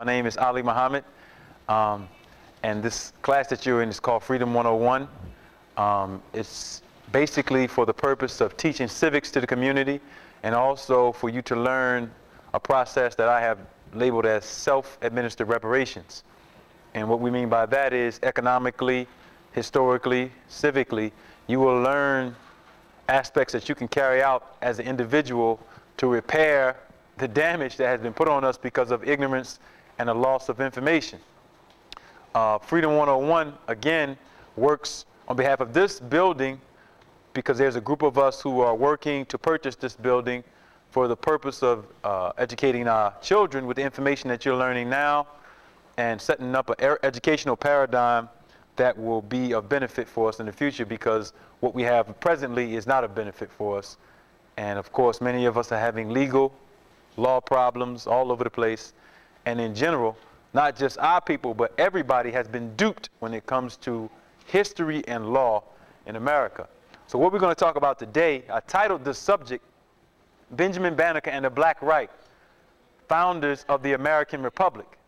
My name is Ali Muhammad, and this class that you're in is called Freedom 101. It's basically for the purpose of teaching civics to the community and also for you to learn a process that I have labeled as self-administered reparations. And what we mean by that is economically, historically, civically, you will learn aspects that you can carry out as an individual to repair the damage that has been put on us because of ignorance and a loss of information. Freedom 101, again, works on behalf of this building because there's a group of us who are working to purchase this building for the purpose of educating our children with the information that you're learning now and setting up an educational paradigm that will be of benefit for us in the future, because what we have presently is not of benefit for us. And of course, many of us are having legal law problems all over the place. And in general, not just our people, but everybody has been duped when it comes to history and law in America. So what we're going to talk about today, I titled this subject, Benjamin Banneker and the Black Right, Founders of the American Republic.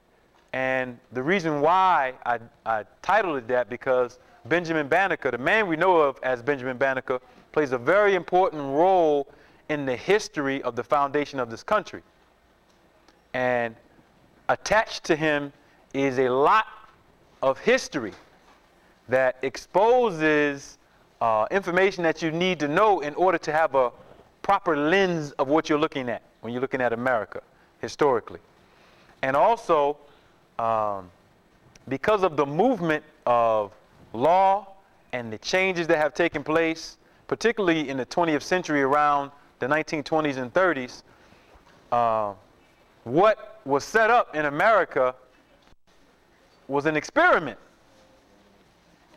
And the reason why I titled it that, because Benjamin Banneker, the man we know of as Benjamin Banneker, plays a very important role in the history of the foundation of this country. And attached to him is a lot of history that exposes information that you need to know in order to have a proper lens of what you're looking at when you're looking at America historically. And also, because of the movement of law and the changes that have taken place, particularly in the 20th century around the 1920s and 30s, what was set up in America was an experiment.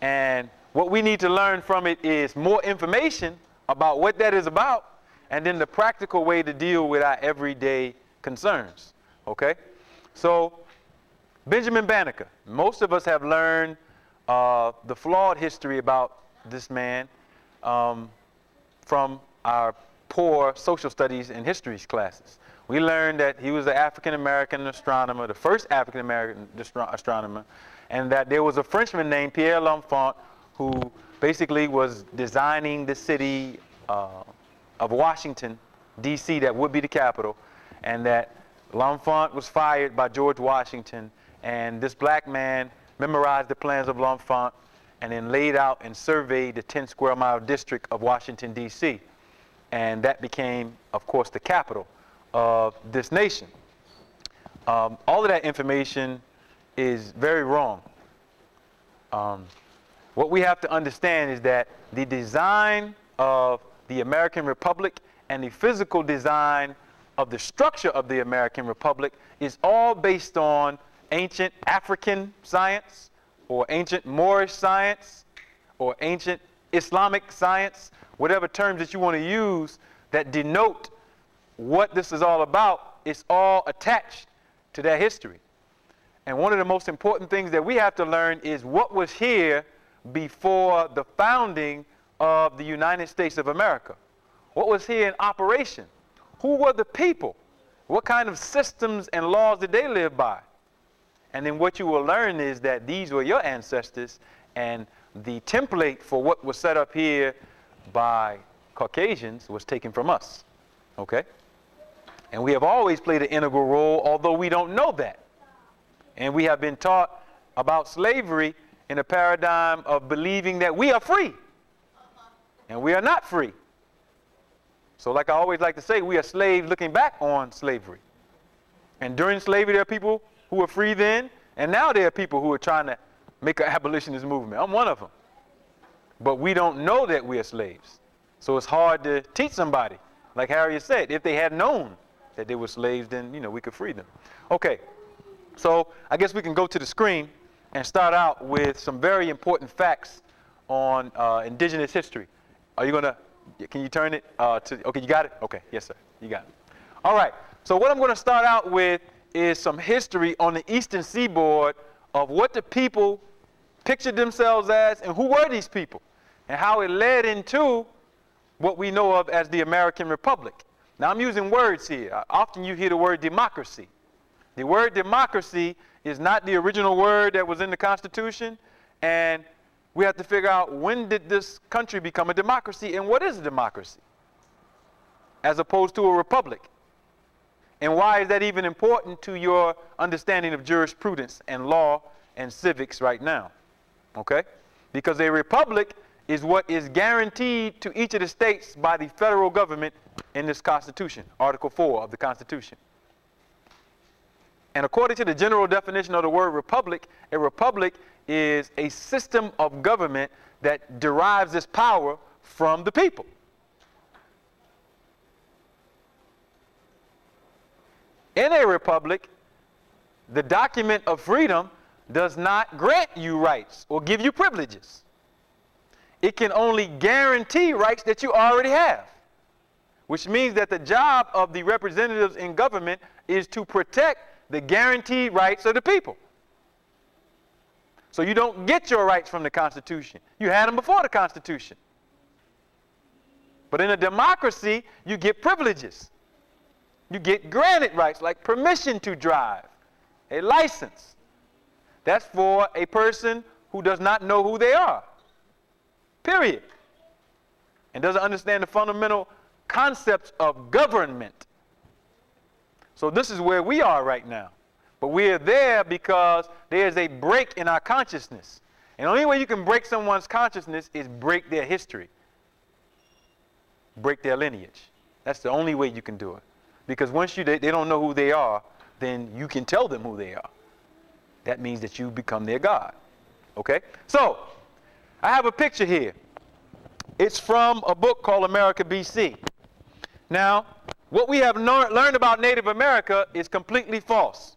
And what we need to learn from it is more information about what that is about, and then the practical way to deal with our everyday concerns. Okay? So, Benjamin Banneker. Most of us have learned the flawed history about this man from our poor social studies and histories classes. We learned that he was an African-American astronomer, the first African-American astronomer, and that there was a Frenchman named Pierre L'Enfant who basically was designing the city of Washington, D.C., that would be the capital, and that L'Enfant was fired by George Washington, and this black man memorized the plans of L'Enfant and then laid out and surveyed the 10 square mile district of Washington, D.C., and that became, of course, the capital of this nation. All of that information is very wrong. What we have to understand is that the design of the American Republic and the physical design of the structure of the American Republic is all based on ancient African science, or ancient Moorish science, or ancient Islamic science, whatever terms that you want to use that denote what this is all about. It's all attached to that history. And one of the most important things that we have to learn is what was here before the founding of the United States of America. What was here in operation? Who were the people? What kind of systems and laws did they live by? And then what you will learn is that these were your ancestors, and the template for what was set up here by Caucasians was taken from us. Okay? And we have always played an integral role, although we don't know that. And we have been taught about slavery in a paradigm of believing that we are free. And we are not free. So like I always like to say, we are slaves looking back on slavery. And during slavery, there are people who were free then, and now there are people who are trying to make an abolitionist movement. I'm one of them. But we don't know that we are slaves. So it's hard to teach somebody. Like Harriet said, if they had known that they were slaves, then, we could free them. Okay, so I guess we can go to the screen and start out with some very important facts on indigenous history. Are you gonna, can you turn it okay, you got it? Okay, yes sir, you got it. All right, so what I'm gonna start out with is some history on the eastern seaboard of what the people pictured themselves as and who were these people, and how it led into what we know of as the American Republic. Now I'm using words here. Often you hear the word democracy. The word democracy is not the original word that was in the Constitution, and we have to figure out, when did this country become a democracy, and what is a democracy as opposed to a republic? And why is that even important to your understanding of jurisprudence and law and civics right now? Okay? Because a republic is what is guaranteed to each of the states by the federal government in this Constitution, Article 4 of the Constitution. And according to the general definition of the word republic, a republic is a system of government that derives its power from the people. In a republic, the document of freedom does not grant you rights or give you privileges. It can only guarantee rights that you already have, which means that the job of the representatives in government is to protect the guaranteed rights of the people. So you don't get your rights from the Constitution. You had them before the Constitution. But in a democracy, you get privileges. You get granted rights like permission to drive, a license. That's for a person who does not know who they are, period, and doesn't understand the fundamental concepts of government. So this is where we are right now. But we're there because there's a break in our consciousness. And the only way you can break someone's consciousness is break their history, break their lineage. That's the only way you can do it. Because once they don't know who they are, then you can tell them who they are. That means that you become their God. Okay? So, I have a picture here. It's from a book called America BC. Now, what we have learned about Native America is completely false,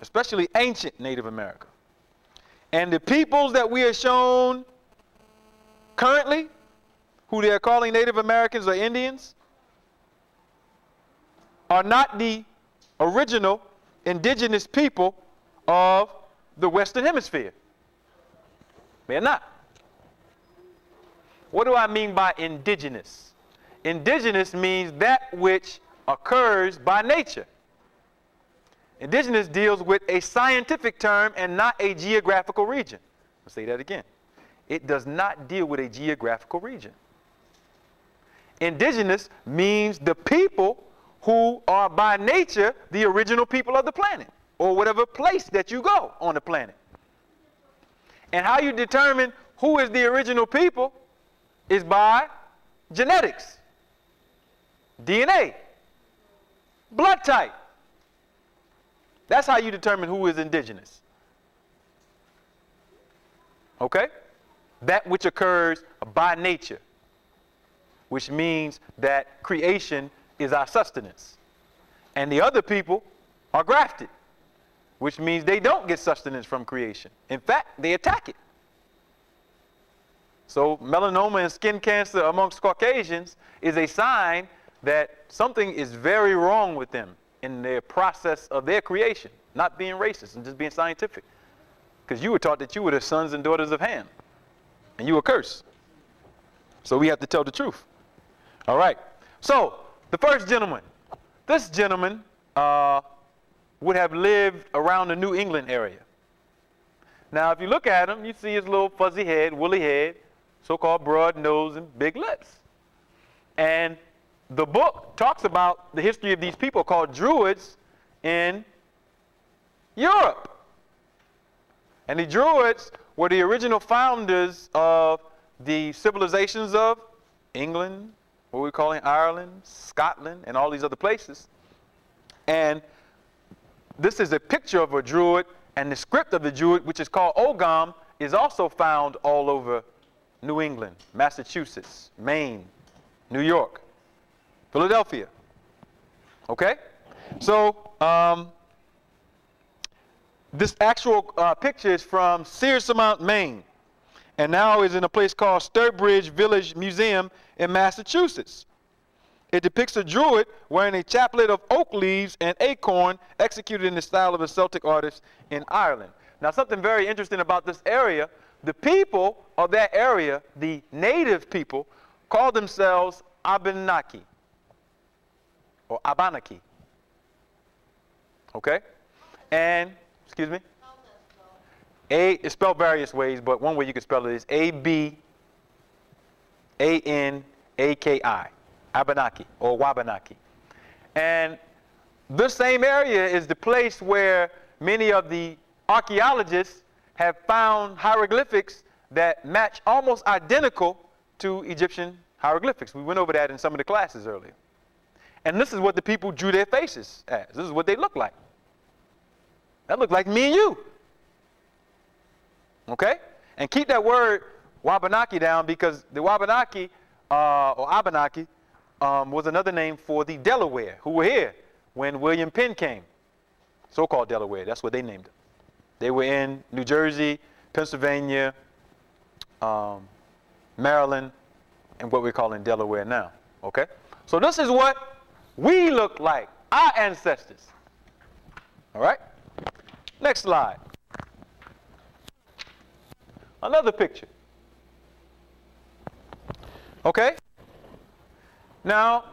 especially ancient Native America. And the peoples that we are shown currently, who they are calling Native Americans or Indians, are not the original indigenous people of the Western Hemisphere. They're not. What do I mean by indigenous? Indigenous means that which occurs by nature. Indigenous deals with a scientific term and not a geographical region. I'll say that again. It does not deal with a geographical region. Indigenous means the people who are by nature the original people of the planet, or whatever place that you go on the planet. And how you determine who is the original people is by genetics, DNA, blood type. That's how you determine who is indigenous. Okay? That which occurs by nature, which means that creation is our sustenance. And the other people are grafted, which means they don't get sustenance from creation. In fact, they attack it. So melanoma and skin cancer amongst Caucasians is a sign that something is very wrong with them in their process of their creation, not being racist and just being scientific. Because you were taught that you were the sons and daughters of Ham, and you were cursed. So we have to tell the truth. All right. So the first gentleman, this gentleman would have lived around the New England area. Now, if you look at him, you see his little fuzzy head, woolly head, so-called broad nose and big lips. And the book talks about the history of these people called Druids in Europe. And the Druids were the original founders of the civilizations of England, what we're calling Ireland, Scotland, and all these other places. And this is a picture of a Druid, and the script of the Druid, which is called Ogam, is also found all over New England, Massachusetts, Maine, New York, Philadelphia. Okay? So, this actual picture is from Searsamount, Maine, and now is in a place called Sturbridge Village Museum in Massachusetts. It depicts a Druid wearing a chaplet of oak leaves and acorn, executed in the style of a Celtic artist in Ireland. Now, something very interesting about this area, the people of that area, the native people, call themselves Abenaki or Abenaki. Okay? And, excuse me? A is spelled various ways, but one way you can spell it is A-B-A-N-A-K-I, Abenaki or Wabanaki. And this same area is the place where many of the archaeologists have found hieroglyphics that match almost identical to Egyptian hieroglyphics. We went over that in some of the classes earlier. And this is what the people drew their faces as. This is what they look like. That looked like me and you. Okay? And keep that word Wabanaki down, because the Wabanaki or Abenaki was another name for the Delaware who were here when William Penn came. So-called Delaware, that's what they named it. They were in New Jersey, Pennsylvania, Maryland, and what we're calling Delaware now. Okay? So this is what we look like, our ancestors. All right? Next slide. Another picture. Okay? Now,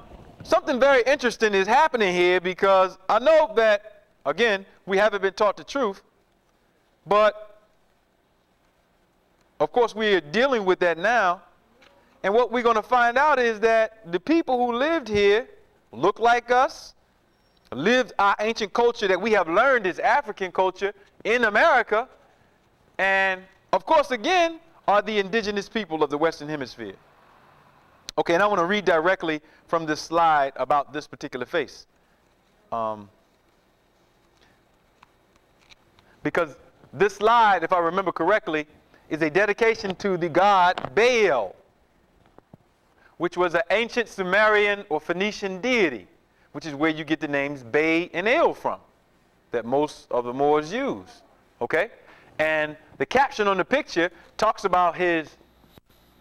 something very interesting is happening here, because I know that, again, we haven't been taught the truth, but of course we are dealing with that now. And what we're going to find out is that the people who lived here look like us, lived our ancient culture that we have learned is African culture in America, and of course, again, are the indigenous people of the Western Hemisphere. Okay, and I want to read directly from this slide about this particular face. Because this slide, if I remember correctly, is a dedication to the god Baal, which was an ancient Sumerian or Phoenician deity, which is where you get the names Bay and El from, that most of the Moors use. Okay? And the caption on the picture talks about his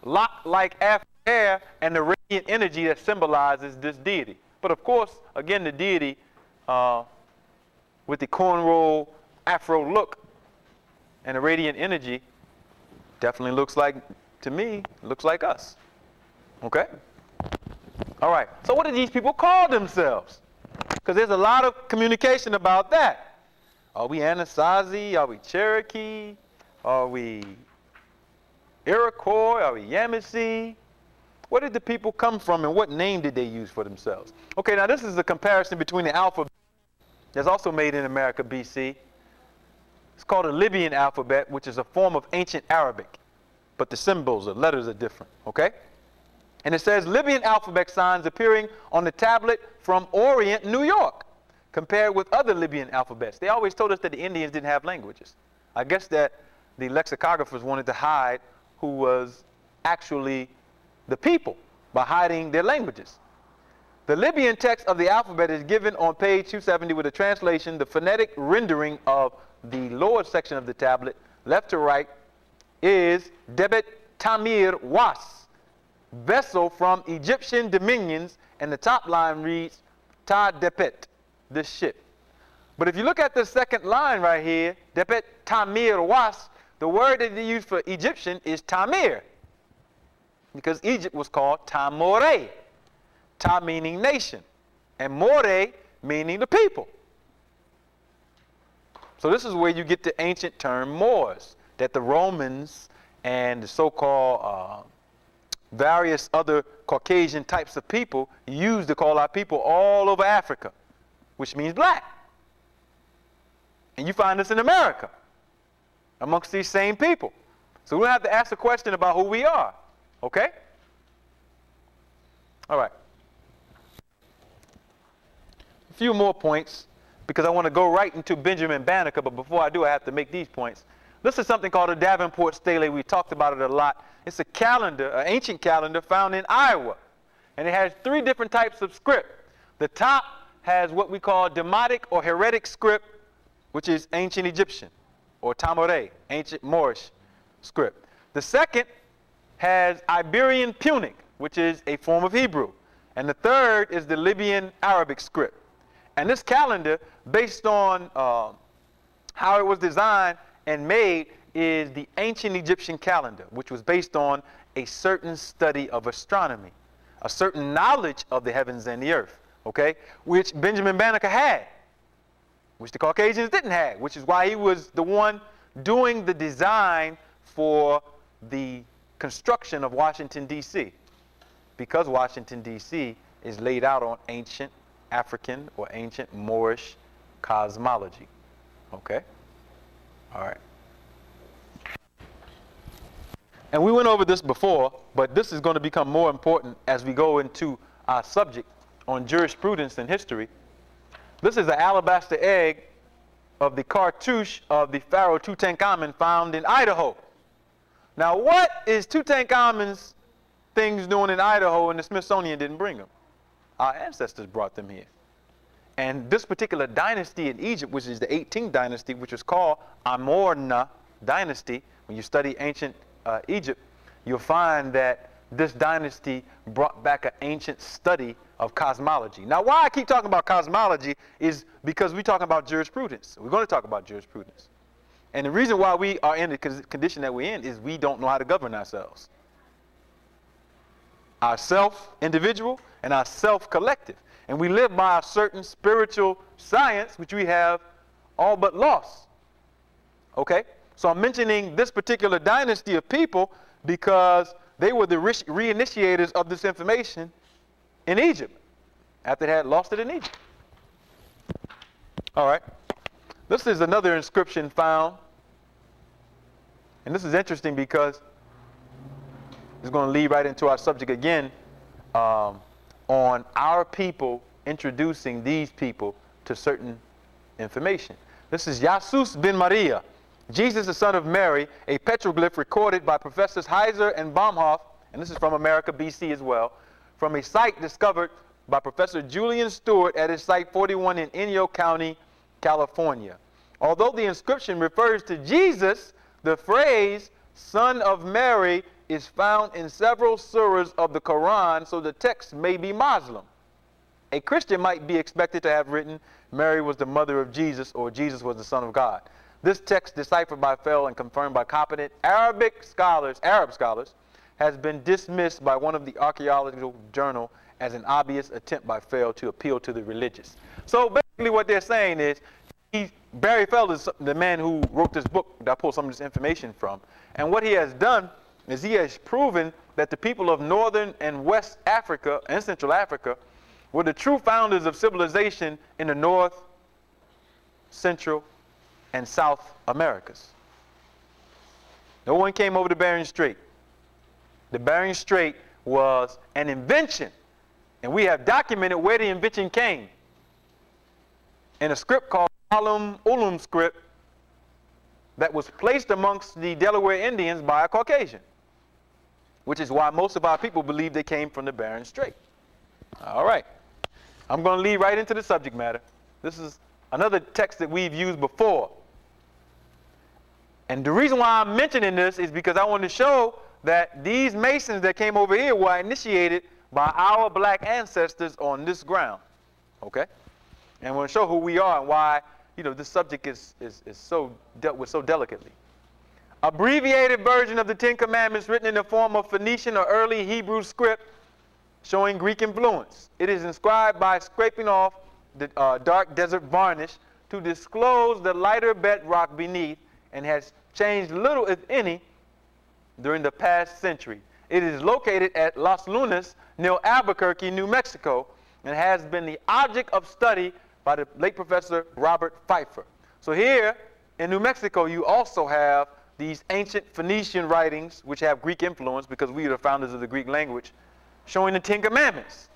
lock-like afro hair and the radiant energy that symbolizes this deity. But of course, again, the deity with the cornrow afro look and the radiant energy definitely looks like, to me, looks like us. Okay? All right. So what do these people call themselves? Because there's a lot of communication about that. Are we Anasazi? Are we Cherokee? Are we Iroquois? Are we Yamasee? Where did the people come from, and what name did they use for themselves? Okay, now this is a comparison between the alphabet that's also made in America BC. It's called a Libyan alphabet, which is a form of ancient Arabic, but the symbols or letters are different, okay? And it says Libyan alphabet signs appearing on the tablet from Orient, New York, compared with other Libyan alphabets. They always told us that the Indians didn't have languages. I guess that the lexicographers wanted to hide who was actually the people by hiding their languages. The Libyan text of the alphabet is given on page 270 with a translation. The phonetic rendering of the lower section of the tablet, left to right, is Debet Tamir Was, vessel from Egyptian dominions, and the top line reads Ta Depet, this ship. But if you look at the second line right here, Depet Tamir Was, the word that they use for Egyptian is Tamir, because Egypt was called Tamore, Ta meaning nation, and More meaning the people. So this is where you get the ancient term Moors, that the Romans and the so-called various other Caucasian types of people used to call our people all over Africa, which means black. And you find this in America, amongst these same people. So we'll have to ask a question about who we are, okay? All right. A few more points, because I want to go right into Benjamin Banneker, but before I do, I have to make these points. This is something called a Davenport stele. We talked about it a lot. It's a calendar, an ancient calendar found in Iowa, and it has 3 different types of script. The top has what we call Demotic or Heretic script, which is ancient Egyptian, or Tamore, ancient Moorish script. The second has Iberian Punic, which is a form of Hebrew. And the third is the Libyan Arabic script. And this calendar, based on how it was designed and made, is the ancient Egyptian calendar, which was based on a certain study of astronomy, a certain knowledge of the heavens and the earth, okay, which Benjamin Banneker had. which the Caucasians didn't have, which is why he was the one doing the design for the construction of Washington, D.C., because Washington, D.C. is laid out on ancient African or ancient Moorish cosmology. Okay? All right. And we went over this before, but this is going to become more important as we go into our subject on jurisprudence and history. This is the alabaster egg of the cartouche of the pharaoh Tutankhamun found in Idaho. Now, what is Tutankhamun's things doing in Idaho and the Smithsonian didn't bring them? Our ancestors brought them here. And this particular dynasty in Egypt, which is the 18th dynasty, which was called Amorna dynasty, when you study ancient Egypt, you'll find that this dynasty brought back an ancient study of cosmology. Now, why I keep talking about cosmology is because we're talking about jurisprudence. We're going to talk about jurisprudence. And the reason why we are in the condition that we're in is we don't know how to govern ourselves. Our self-individual and our self-collective. And we live by a certain spiritual science, which we have all but lost. Okay? So I'm mentioning this particular dynasty of people because they were the reinitiators of this information in Egypt, after they had lost it in Egypt. All right. This is another inscription found. And this is interesting because it's going to lead right into our subject again, on our people introducing these people to certain information. This is Jesus ben Maria, Jesus the son of Mary, a petroglyph recorded by Professors Heiser and Baumhoff, and this is from America, BC as well, from a site discovered by Professor Julian Stewart at his site 41 in Inyo County, California. Although the inscription refers to Jesus, the phrase son of Mary is found in several surahs of the Quran, so the text may be Muslim. A Christian might be expected to have written, Mary was the mother of Jesus, or Jesus was the son of God. This text, deciphered by Fell and confirmed by competent Arab scholars, has been dismissed by one of the archaeological journal as an obvious attempt by Fell to appeal to the religious. So basically what they're saying is, Barry Fell is the man who wrote this book that I pulled some of this information from. And what he has done is he has proven that the people of Northern and West Africa and Central Africa were the true founders of civilization in the North, Central, and South Americas. No one came over the Bering Strait. The Bering Strait was an invention, and we have documented where the invention came in a script called Ulum script that was placed amongst the Delaware Indians by a Caucasian, which is why most of our people believe they came from the Bering Strait. All right. I'm going to lead right into the subject matter. This is another text that we've used before. And the reason why I'm mentioning this is because I want to show that these Masons that came over here were initiated by our black ancestors on this ground. Okay? And I want to show who we are and why, this subject is so dealt with so delicately. Abbreviated version of the Ten Commandments written in the form of Phoenician or early Hebrew script showing Greek influence. It is inscribed by scraping off the dark desert varnish to disclose the lighter bedrock beneath, and has changed little, if any, during the past century. It is located at Las Lunas near Albuquerque, New Mexico, and has been the object of study by the late Professor Robert Pfeiffer. So here in New Mexico, you also have these ancient Phoenician writings, which have Greek influence because we are the founders of the Greek language, showing the Ten Commandments.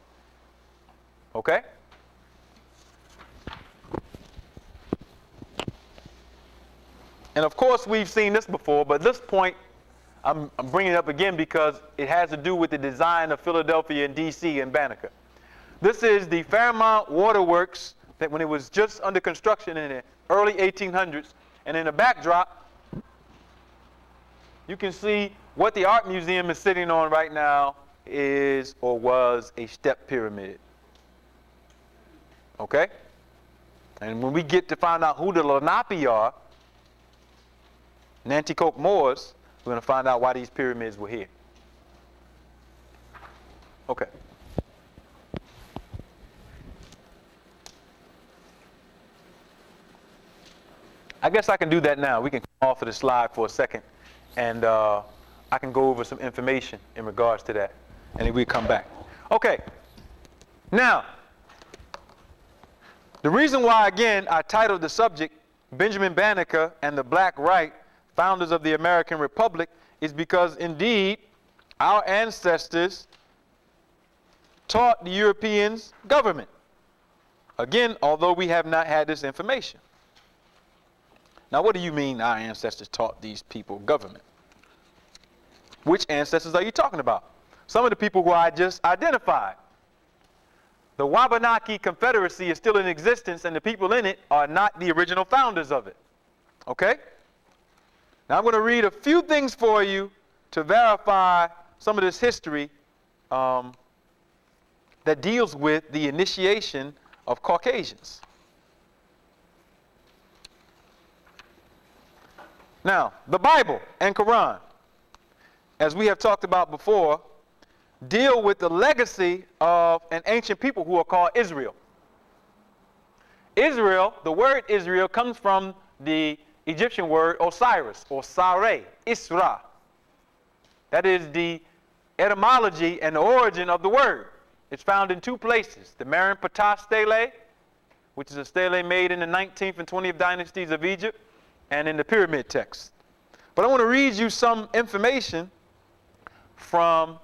Okay? And of course, we've seen this before, but this point I'm bringing it up again because it has to do with the design of Philadelphia and D.C. and Banneker. This is the Fairmount Waterworks that when it was just under construction in the early 1800s. And in the backdrop, you can see what the Art Museum is sitting on right now is or was a step pyramid. Okay? And when we get to find out who the Lenape are, Nanticoke Moors, we're going to find out why these pyramids were here. Okay. I guess I can do that now. We can come off of the slide for a second, and I can go over some information in regards to that, and then we'll come back. Okay. Now, the reason why, again, I titled the subject, Benjamin Banneker and the Black Right, Founders of the American Republic, is because, indeed, our ancestors taught the Europeans government. Again, although we have not had this information. Now, what do you mean our ancestors taught these people government? Which ancestors are you talking about? Some of the people who I just identified. The Wabanaki Confederacy is still in existence, and the people in it are not the original founders of it. Okay? Now, I'm going to read a few things for you to verify some of this history that deals with the initiation of Caucasians. Now, the Bible and Quran, as we have talked about before, deal with the legacy of an ancient people who are called Israel. Israel, the word Israel comes from the Egyptian word Osiris, or Sare, Isra. That is the etymology and the origin of the word. It's found in two places, the Meron Ptah stele, which is a stele made in the 19th and 20th dynasties of Egypt, and in the pyramid text. But I want to read you some information from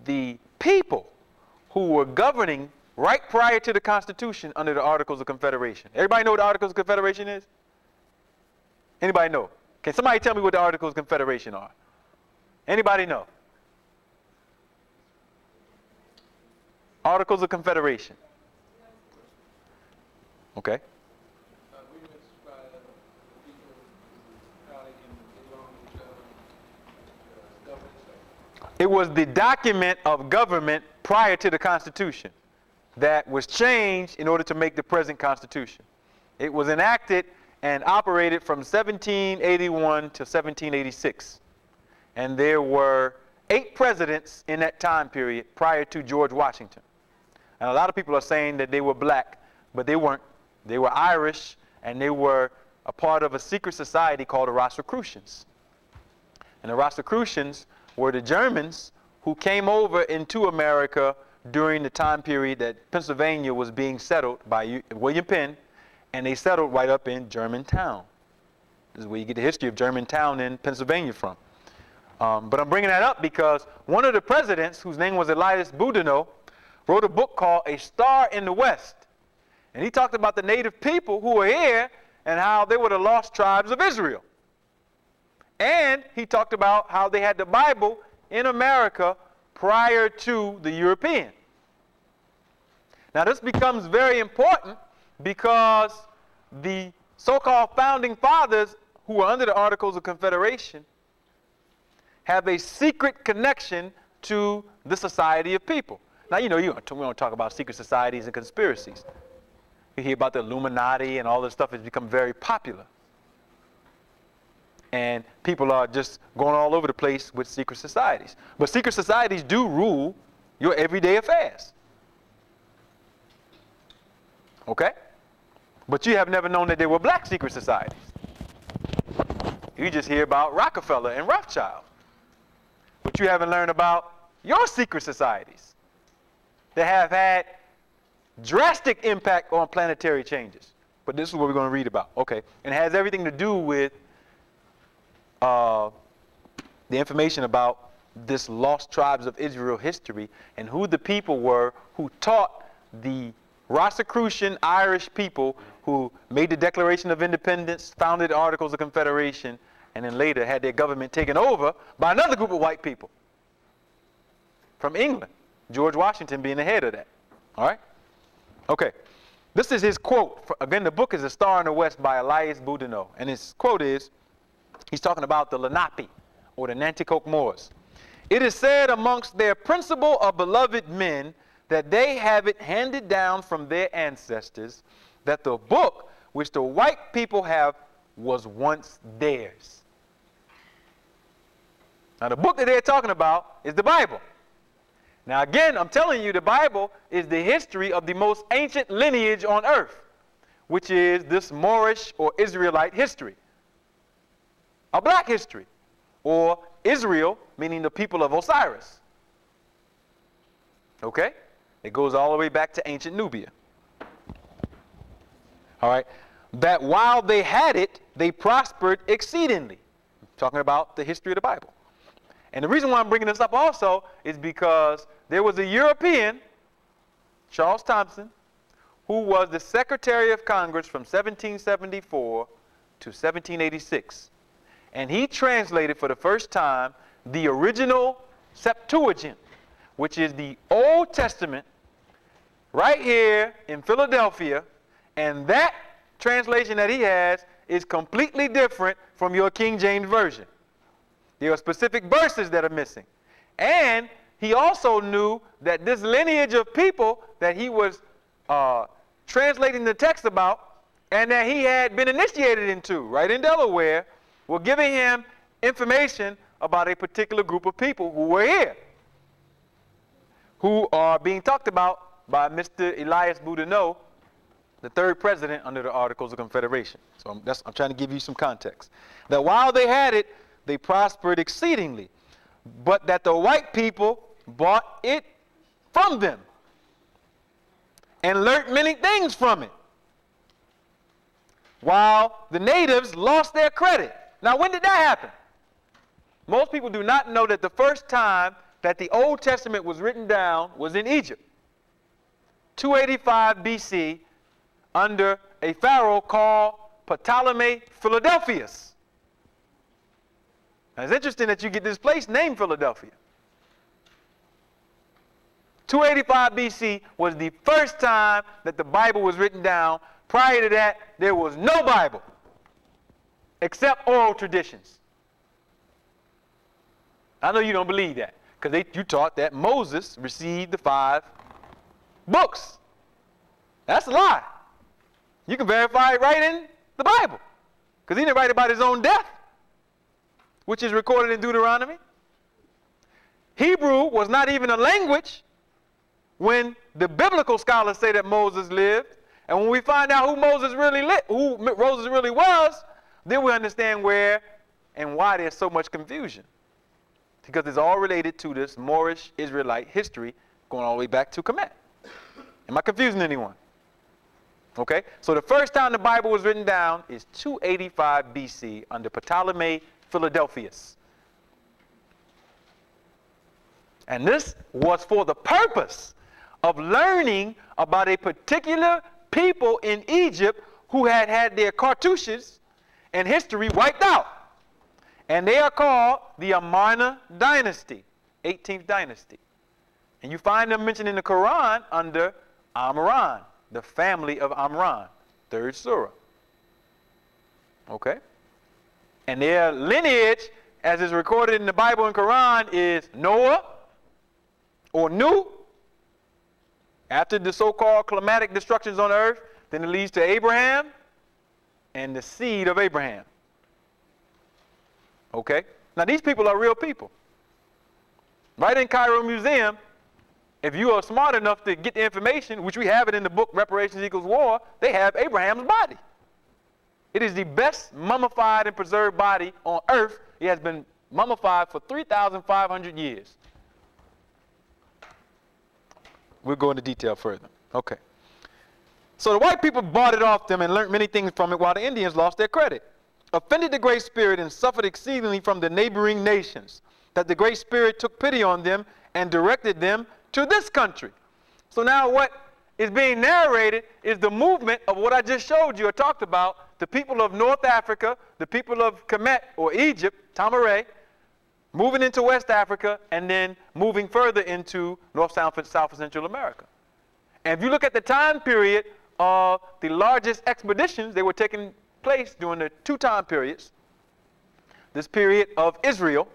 the people who were governing right prior to the Constitution under the Articles of Confederation. Everybody know what the Articles of Confederation is? Anybody know? Can somebody tell me what the Articles of Confederation are? Anybody know? Articles of Confederation. Okay. It was the document of government prior to the Constitution that was changed in order to make the present Constitution. It was enacted and operated from 1781 to 1786. And there were 8 presidents in that time period prior to George Washington. And a lot of people are saying that they were black, but they weren't. They were Irish, and they were a part of a secret society called the Rosicrucians. And the Rosicrucians were the Germans who came over into America during the time period that Pennsylvania was being settled by William Penn, and they settled right up in Germantown. This is where you get the history of Germantown in Pennsylvania from. But I'm bringing that up because one of the presidents, whose name was Elias Boudinot, wrote a book called A Star in the West. And he talked about the native people who were here and how they were the lost tribes of Israel. And he talked about how they had the Bible in America prior to the European. Now this becomes very important because the so-called founding fathers who were under the Articles of Confederation have a secret connection to the society of people. Now, you know, we don't talk about secret societies and conspiracies. You hear about the Illuminati and all this stuff has become very popular. And people are just going all over the place with secret societies. But secret societies do rule your everyday affairs. Okay? But you have never known that there were black secret societies. You just hear about Rockefeller and Rothschild. But you haven't learned about your secret societies that have had drastic impact on planetary changes. But this is what we're going to read about. Okay. And it has everything to do with the information about this lost tribes of Israel history and who the people were who taught the Rosicrucian Irish people who made the Declaration of Independence, founded the Articles of Confederation, and then later had their government taken over by another group of white people from England, George Washington being the head of that. All right? Okay. This is his quote. Again, the book is A Star in the West by Elias Boudinot. And his quote is, he's talking about the Lenape, or the Nanticoke Moors. It is said amongst their principal or beloved men that they have it handed down from their ancestors that the book which the white people have was once theirs. Now the book that they're talking about is the Bible. Now again, I'm telling you, the Bible is the history of the most ancient lineage on earth. which is this Moorish or Israelite history, a black history, or Israel, meaning the people of Osiris. Okay? It goes all the way back to ancient Nubia. All right? That while they had it, they prospered exceedingly. Talking about the history of the Bible. And the reason why I'm bringing this up also is because there was a European, Charles Thompson, who was the Secretary of Congress from 1774 to 1786. And he translated for the first time the original Septuagint, which is the Old Testament, right here in Philadelphia. And that translation that he has is completely different from your King James Version. There are specific verses that are missing. And he also knew that this lineage of people that he was translating the text about and that he had been initiated into, right in Delaware, were giving him information about a particular group of people who were here, who are being talked about by Mr. Elias Boudinot, the third president under the Articles of Confederation. So I'm trying to give you some context. That while they had it, they prospered exceedingly, but that the white people bought it from them and learned many things from it, while the natives lost their credit. Now, when did that happen? Most people do not know that the first time that the Old Testament was written down was in Egypt, 285 BC, under a pharaoh called Ptolemy Philadelphus. Now, it's interesting that you get this place named Philadelphia. 285 BC was the first time that the Bible was written down. Prior to that, there was no Bible except oral traditions. I know you don't believe that because you taught that Moses received the 5 books. That's a lie. You can verify it right in the Bible because he didn't write about his own death, which is recorded in Deuteronomy. Hebrew was not even a language when the biblical scholars say that Moses lived. And when we find out who Moses really was, then we understand where and why there's so much confusion. Because it's all related to this Moorish Israelite history going all the way back to Kemet. Am I confusing anyone? Okay? So the first time the Bible was written down is 285 BC under Ptolemy Philadelphus. And this was for the purpose of learning about a particular people in Egypt who had had their cartouches and history wiped out. And they are called the Amarna dynasty, 18th dynasty. And you find them mentioned in the Quran under Amran, the family of Amran, 3rd surah. Okay? And their lineage, as is recorded in the Bible and Quran, is Noah, or Nu. After the so-called climatic destructions on earth, then it leads to Abraham and the seed of Abraham. Okay? Now these people are real people. Right in Cairo Museum, if you are smart enough to get the information, which we have it in the book Reparations Equals War, they have Abraham's body. It is the best mummified and preserved body on earth. It has been mummified for 3,500 years. We'll go into detail further. Okay. So the white people bought it off them and learned many things from it while the Indians lost their credit. Offended the Great Spirit and suffered exceedingly from the neighboring nations, that the Great Spirit took pity on them and directed them to this country. So now what is being narrated is the movement of what I just showed you or talked about, the people of North Africa, the people of Kemet or Egypt, Tamaray, moving into West Africa and then moving further into North, South, and Central America. And if you look at the time period of the largest expeditions, they were taking place during the 2 time periods. This period of Israel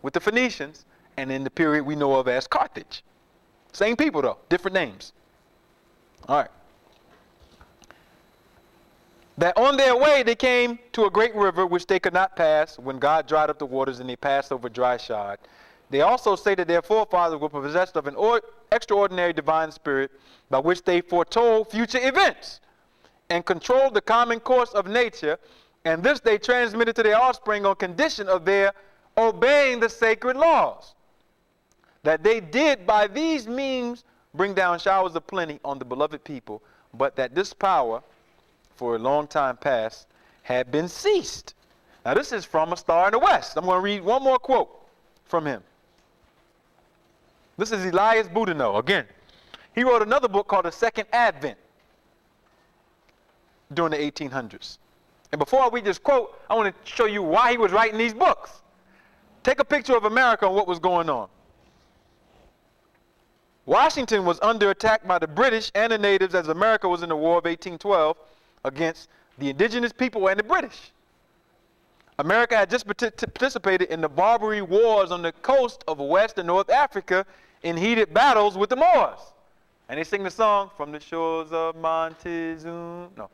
with the Phoenicians, and then the period we know of as Carthage. Same people though, different names. All right. That on their way they came to a great river which they could not pass when God dried up the waters and they passed over dry shod. They also say that their forefathers were possessed of an extraordinary divine spirit by which they foretold future events. and controlled the common course of nature, and this they transmitted to their offspring on condition of their obeying the sacred laws. That they did by these means bring down showers of plenty on the beloved people, but that this power, for a long time past, had been ceased. Now this is from A Star in the West. I'm going to read one more quote from him. This is Elias Boudinot again. He wrote another book called The Second Advent during the 1800s. And before I read this quote, I want to show you why he was writing these books. Take a picture of America and what was going on. Washington was under attack by the British and the natives as America was in the War of 1812 against the indigenous people and the British. America had just participated in the Barbary Wars on the coast of West and North Africa in heated battles with the Moors. And they sing the song, from the shores of Montezuma,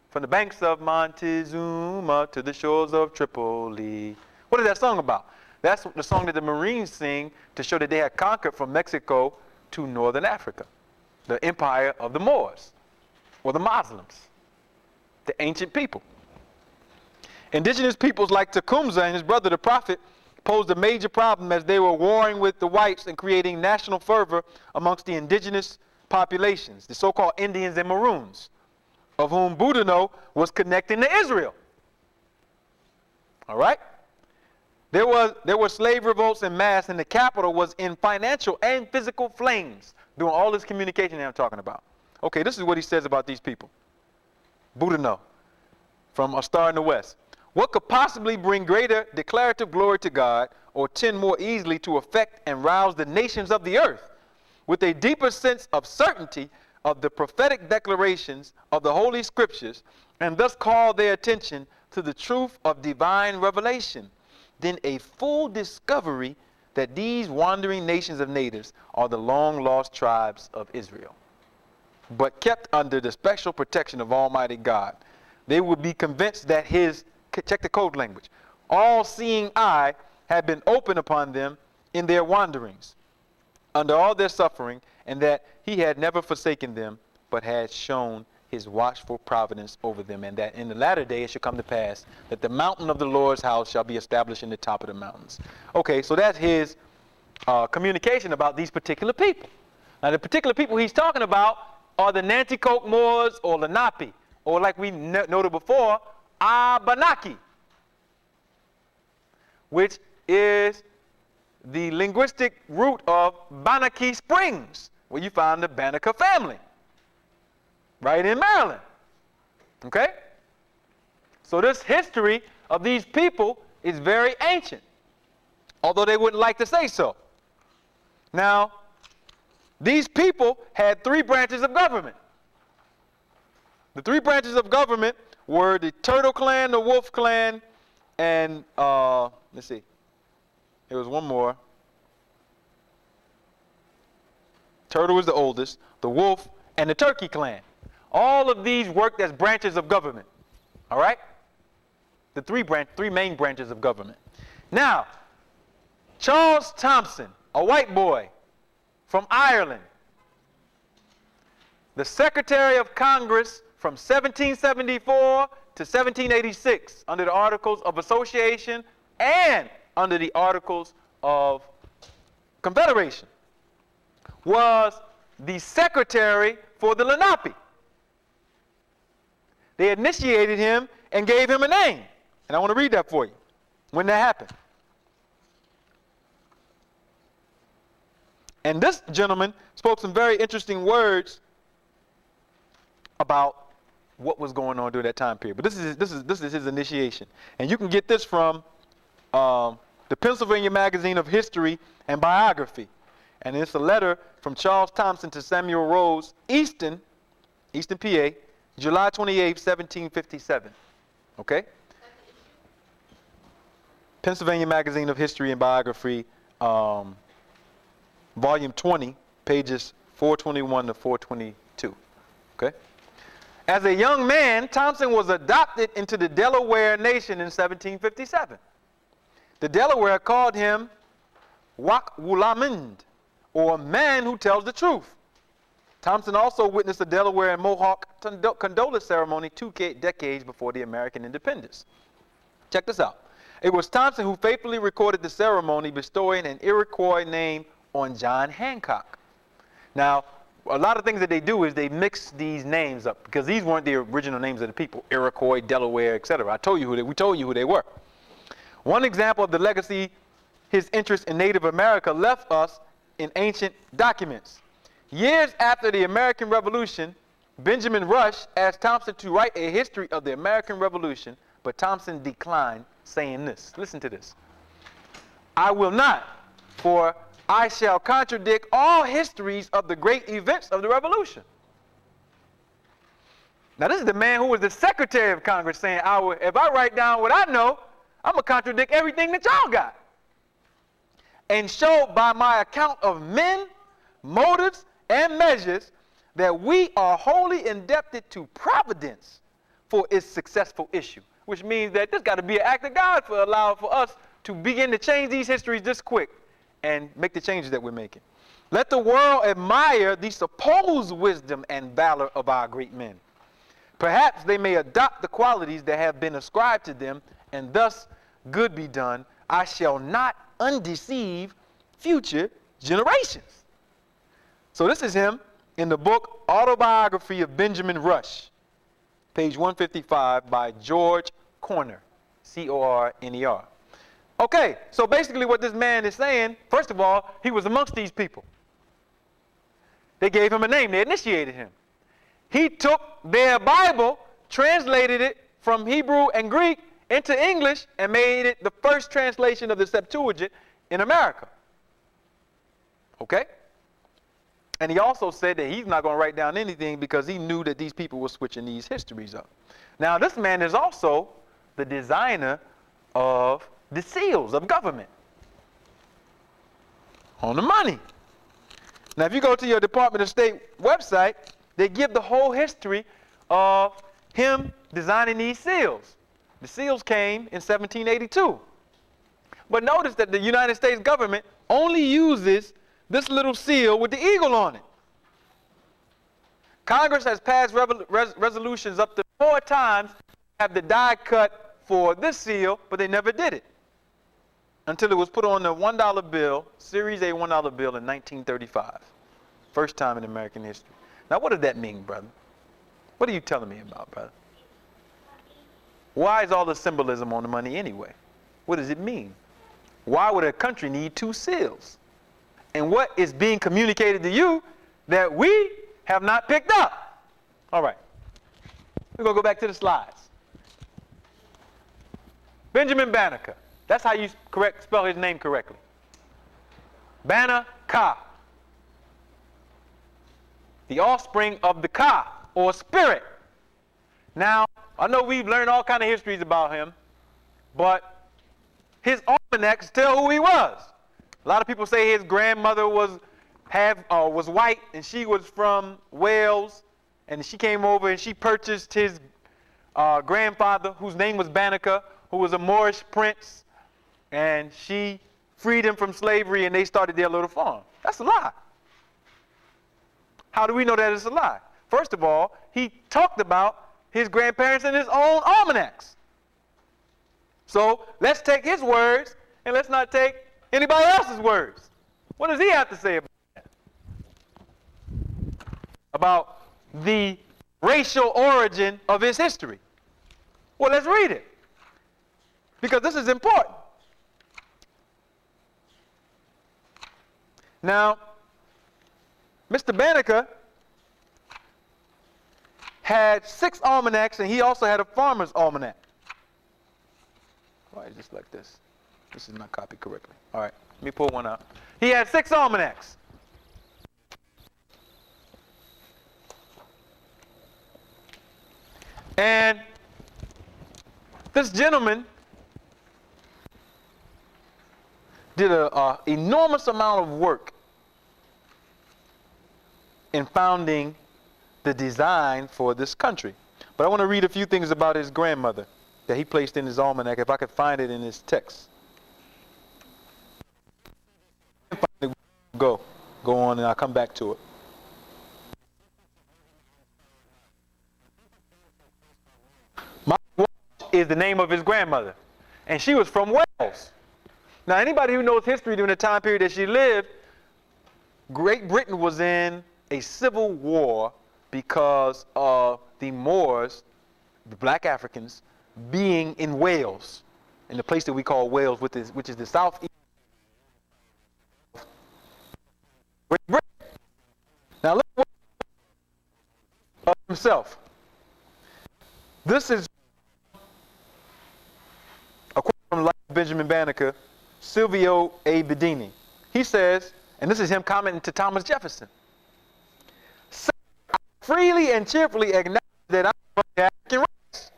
from the banks of Montezuma to the shores of Tripoli. What is that song about? That's the song that the Marines sing to show that they had conquered from Mexico to northern Africa, the empire of the Moors, or the Muslims, the ancient people. Indigenous peoples like Tecumseh and his brother the Prophet posed a major problem as they were warring with the whites and creating national fervor amongst the indigenous populations, the so-called Indians and Maroons, of whom Boudinot was connecting to Israel. All right? There were slave revolts en masse, and the capital was in financial and physical flames doing all this communication that I'm talking about. Okay, this is what he says about these people. Boudinot, from A Star in the West. What could possibly bring greater declarative glory to God, or tend more easily to affect and rouse the nations of the earth with a deeper sense of certainty of the prophetic declarations of the Holy Scriptures, and thus call their attention to the truth of divine revelation, than a full discovery that these wandering nations of natives are the long-lost tribes of Israel, but kept under the special protection of Almighty God. They would be convinced that his, check the code language, all-seeing eye had been open upon them in their wanderings, under all their suffering, and that he had never forsaken them, but had shown his watchful providence over them, and that in the latter day it should come to pass that the mountain of the Lord's house shall be established in the top of the mountains. Okay, so that's his communication about these particular people. Now the particular people he's talking about are the Nanticoke Moors or Lenape, or like we noted before, Abenaki, which is the linguistic root of Banneker Springs, where you find the Banneker family, right in Maryland. Okay? So this history of these people is very ancient, although they wouldn't like to say so. Now, these people had three branches of government. The three branches of government were the Turtle Clan, the Wolf Clan, and let's see, there was one more. Turtle was the oldest, the Wolf, and the Turkey Clan. All of these worked as branches of government. All right? The three main branches of government. Now, Charles Thompson, a white boy from Ireland, the Secretary of Congress from 1774 to 1786 under the Articles of Association and under the Articles of Confederation, was the secretary for the Lenape. They initiated him and gave him a name. And I want to read that for you when that happened. And this gentleman spoke some very interesting words about what was going on during that time period. But this is his initiation. And you can get this from the Pennsylvania Magazine of History and Biography. And it's a letter from Charles Thompson to Samuel Rose, Easton, PA, July 28, 1757. Okay? Pennsylvania Magazine of History and Biography, volume 20, pages 421 to 422. Okay? As a young man, Thompson was adopted into the Delaware Nation in 1757. The Delaware called him Wak Wulamund, or man who tells the truth. Thompson also witnessed the Delaware and Mohawk condolence ceremony 2 decades before the American independence. Check this out. It was Thompson who faithfully recorded the ceremony bestowing an Iroquois name on John Hancock. Now, a lot of things that they do is they mix these names up because these weren't the original names of the people, Iroquois, Delaware, etc. We told you who they were. One example of the legacy his interest in Native America left us in ancient documents. Years after the American Revolution, Benjamin Rush asked Thompson to write a history of the American Revolution, but Thompson declined, saying this. Listen to this. I will not, for I shall contradict all histories of the great events of the Revolution. Now, this is the man who was the Secretary of Congress saying, if I write down what I know, I'm going to contradict everything that y'all got. And show by my account of men, motives, and measures that we are wholly indebted to Providence for its successful issue. Which means that there's got to be an act of God for allowing for us to begin to change these histories this quick and make the changes that we're making. Let the world admire the supposed wisdom and valor of our great men. Perhaps they may adopt the qualities that have been ascribed to them, and thus good be done. I shall not undeceive future generations. So this is him in the book Autobiography of Benjamin Rush, page 155 by George Corner, C-O-R-N-E-R. Okay, so basically what this man is saying, first of all, he was amongst these people. They gave him a name. They initiated him. He took their Bible, translated it from Hebrew and Greek into English, and made it the first translation of the Septuagint in America. Okay? And he also said that he's not going to write down anything because he knew that these people were switching these histories up. Now, this man is also the designer of the seals of government. On the money. Now, if you go to your Department of State website, they give the whole history of him designing these seals. The seals came in 1782. But notice that the United States government only uses this little seal with the eagle on it. Congress has passed resolutions up to 4 times to have the die cut for this seal, but they never did it until it was put on the $1 bill, Series A $1 bill in 1935. First time in American history. Now, what does that mean, brother? What are you telling me about, brother? Why is all the symbolism on the money anyway? What does it mean? Why would a country need 2 seals? And what is being communicated to you that we have not picked up? All right. We're going to go back to the slides. Benjamin Banneker. That's how you spell his name correctly. Banneker. The offspring of the Ka, or spirit. Now, I know we've learned all kinds of histories about him, but his almanacs tell who he was. A lot of people say his grandmother was white, and she was from Wales, and she came over and she purchased his grandfather, whose name was Banneker, who was a Moorish prince, and she freed him from slavery, and they started their little farm. That's a lie. How do we know that it's a lie? First of all, he talked about his grandparents in his own almanacs. So let's take his words, and let's not take anybody else's words. What does he have to say about that? About the racial origin of his history? Well, let's read it, because this is important. Now, Mr. Banneker had 6 almanacs, and he also had a farmer's almanac. Why is this like this? This is not copied correctly. All right, let me pull one out. He had 6 almanacs. And this gentleman did an enormous amount of work in founding the design for this country. But I want to read a few things about his grandmother that he placed in his almanac, if I could find it in his text. Go on, and I'll come back to it. is the name of his grandmother. And she was from Wales. Now, anybody who knows history during the time period that she lived, Great Britain was in a civil war because of the Moors, the black Africans, being in Wales, in the place that we call Wales, which is the southeast of Great Britain. Now, look at himself. This is a quote from Benjamin Banneker, Silvio A. Bedini. He says, and this is him commenting to Thomas Jefferson, I freely and cheerfully acknowledge that I'm of the African race.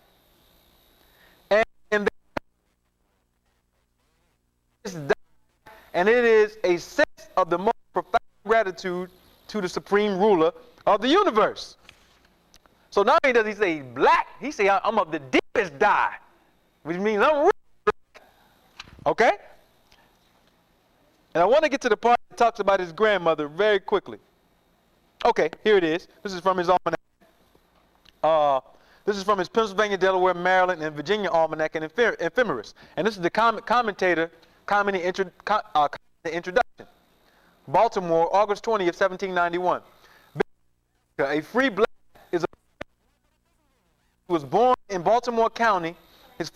And it is a sense of the most profound gratitude to the supreme ruler of the universe. So not only does he say black, he say I'm of the deepest dye, which means I'm really black. Okay? And I want to get to the part that talks about his grandmother very quickly. Okay, here it is. This is from his almanac. This is from his Pennsylvania, Delaware, Maryland, and Virginia almanac and ephemeris. And this is the commentator commenting the introduction. Baltimore, August 20th, 1791. A free black is a who was born in Baltimore County. His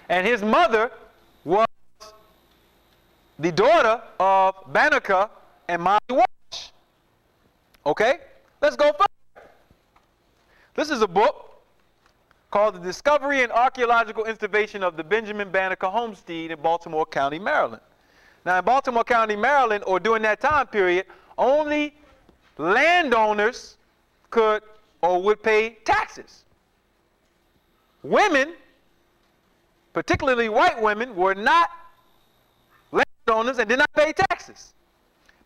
and his mother was the daughter of Banneker and Molly Walsh. Okay? Let's go further. This is a book called The Discovery and Archaeological Excavation of the Benjamin Banneker Homestead in Baltimore County, Maryland. Now, in Baltimore County, Maryland, or during that time period, only landowners could or would pay taxes. Women, particularly white women, were not landowners and did not pay taxes.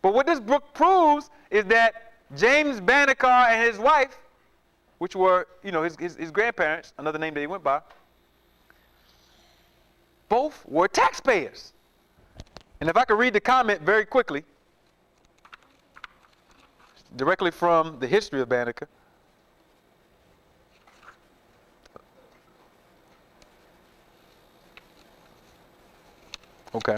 But what this book proves is that James Banneker and his wife, which were, his grandparents, another name that he went by, both were taxpayers. And if I could read the comment very quickly, directly from the history of Banneker. Okay.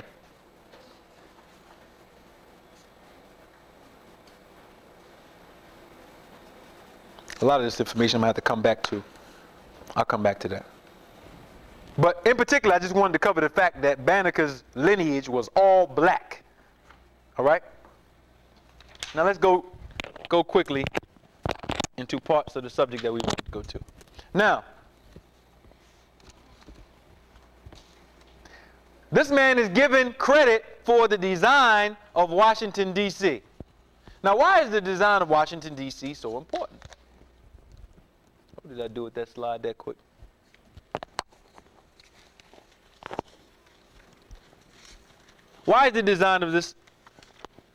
A lot of this information I'm going to have to come back to. I'll come back to that. But in particular, I just wanted to cover the fact that Banneker's lineage was all black. All right? Now let's go quickly into parts of the subject that we want to go to. Now, this man is given credit for the design of Washington, D.C. Now, why is the design of Washington, D.C. so important? What did I do with that slide that quick? Why is the design of this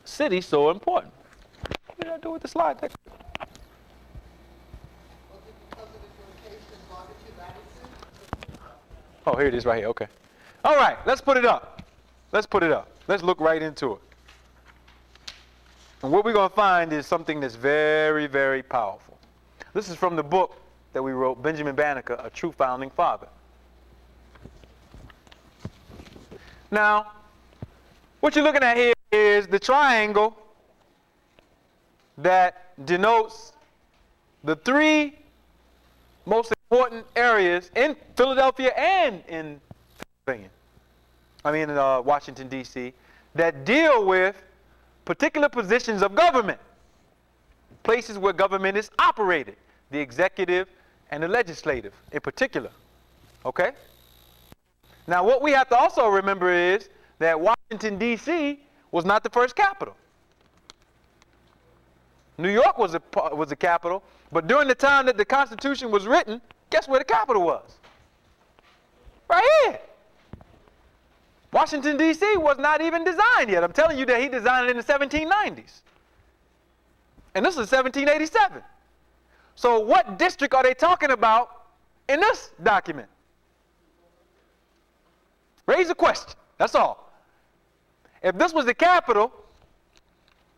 city so important? What did I do with the slide that quick? Oh, here it is right here. Okay. All right, let's put it up. Let's put it up. Let's look right into it. And what we're going to find is something that's very, very powerful. This is from the book that we wrote, Benjamin Banneker, A True Founding Father. Now, what you're looking at here is the triangle that denotes the three most important areas in Philadelphia and in Washington, D.C., that deal with particular positions of government, places where government is operated, the executive and the legislative in particular. Okay? Now, what we have to also remember is that Washington, D.C. was not the first capital. New York was a capital, but during the time that the Constitution was written, guess where the capital was? Right here. Washington, D.C. was not even designed yet. I'm telling you that he designed it in the 1790s. And this is 1787. So what district are they talking about in this document? Raise a question. That's all. If this was the capital,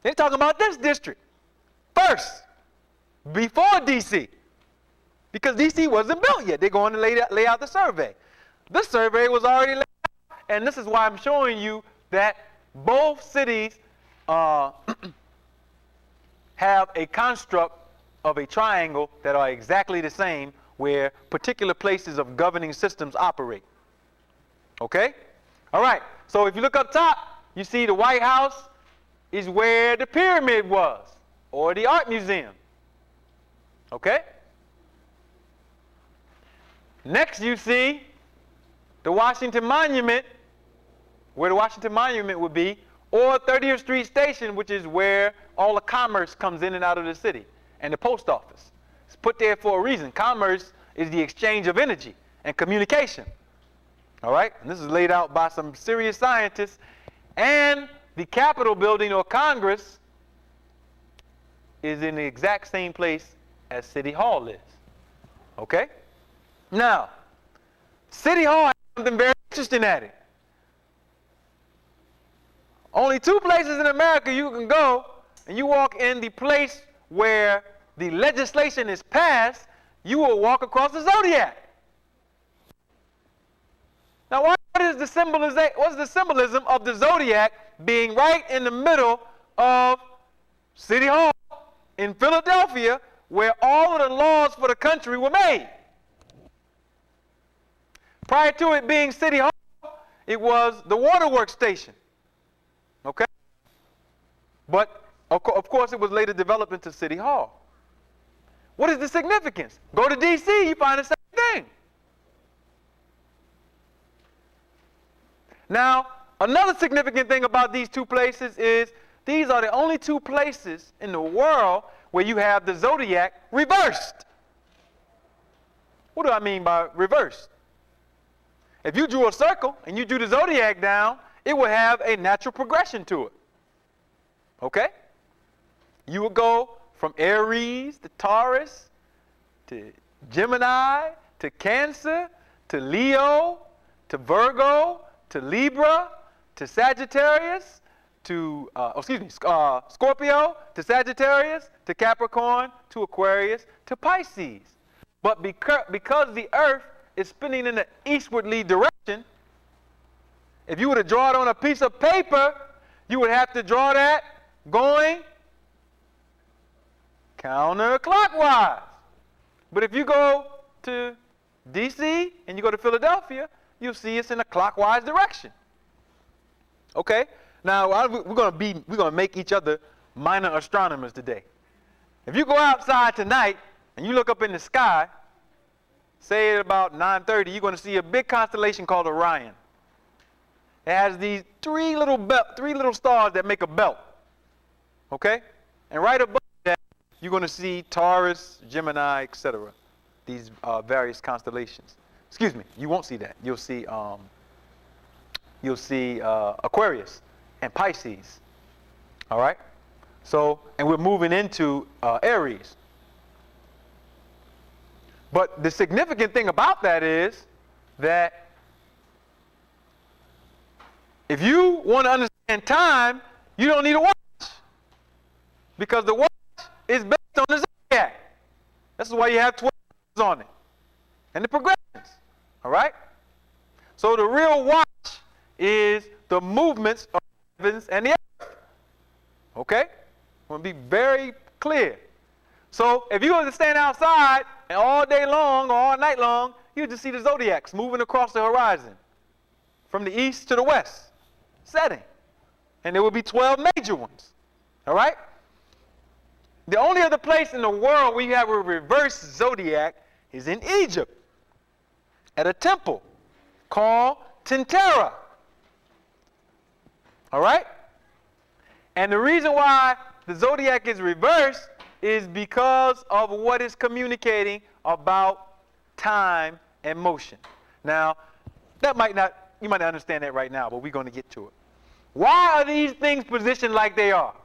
they're talking about this district. first, before D.C., because D.C. wasn't built yet. They're going to lay out the survey. This survey was already laid out, and this is why I'm showing you that both cities have a construct of a triangle that are exactly the same, where particular places of governing systems operate. Okay? All right. So if you look up top, you see the White House is where the pyramid was, or the art museum. Okay? Next you see the Washington Monument, where the Washington Monument would be, or 30th Street Station, which is where all the commerce comes in and out of the city, and the post office. It's put there for a reason. Commerce is the exchange of energy and communication. All right? And this is laid out by some serious scientists. And the Capitol building, or Congress, is in the exact same place as City Hall is. Okay? Now, City Hall has something very interesting at it. Only two places in America you can go, and you walk in the place where the legislation is passed, you will walk across the zodiac. Now, what's the symbolism of the zodiac being right in the middle of City Hall in Philadelphia, where all of the laws for the country were made? Prior to it being City Hall, it was the waterworks station. Okay? But, of course, it was later developed into City Hall. What is the significance? Go to D.C., you find the same thing. Now, another significant thing about these two places is these are the only two places in the world where you have the zodiac reversed. What do I mean by reversed? If you drew a circle and you drew the zodiac down, it would have a natural progression to it. Okay? You would go from Aries to Taurus to Gemini to Cancer to Leo to Virgo to Libra to Sagittarius to Scorpio to Sagittarius to Capricorn to Aquarius to Pisces. But because the Earth is spinning in the eastwardly direction, if you were to draw it on a piece of paper, you would have to draw that going counterclockwise. But if you go to D.C. and you go to Philadelphia, you'll see it's in a clockwise direction. Okay? Now, we're going to make each other minor astronomers today. If you go outside tonight and you look up in the sky, say at about 9:30, you're going to see a big constellation called Orion. It has these three little stars that make a belt. Okay? And right above that, you're going to see Taurus, Gemini, etc. These various constellations. Excuse me, you won't see that. You'll see Aquarius and Pisces. All right? So, and we're moving into Aries. But the significant thing about that is that if you want to understand time, you don't need a watch. Because the watch is based on the zodiac. This is why you have 12 on it. And the progressions. All right? So the real watch is the movements of the heavens and the earth. Okay? I want to be very clear. So if you were to stand outside and all day long or all night long, you just see the zodiacs moving across the horizon from the east to the west, setting. And there will be 12 major ones. All right? The only other place in the world where you have a reverse zodiac is in Egypt, at a temple called Tentera. All right? And the reason why the zodiac is reversed is because of what is communicating about time and motion. Now, you might not understand that right now, but we're going to get to it. Why are these things positioned like they are?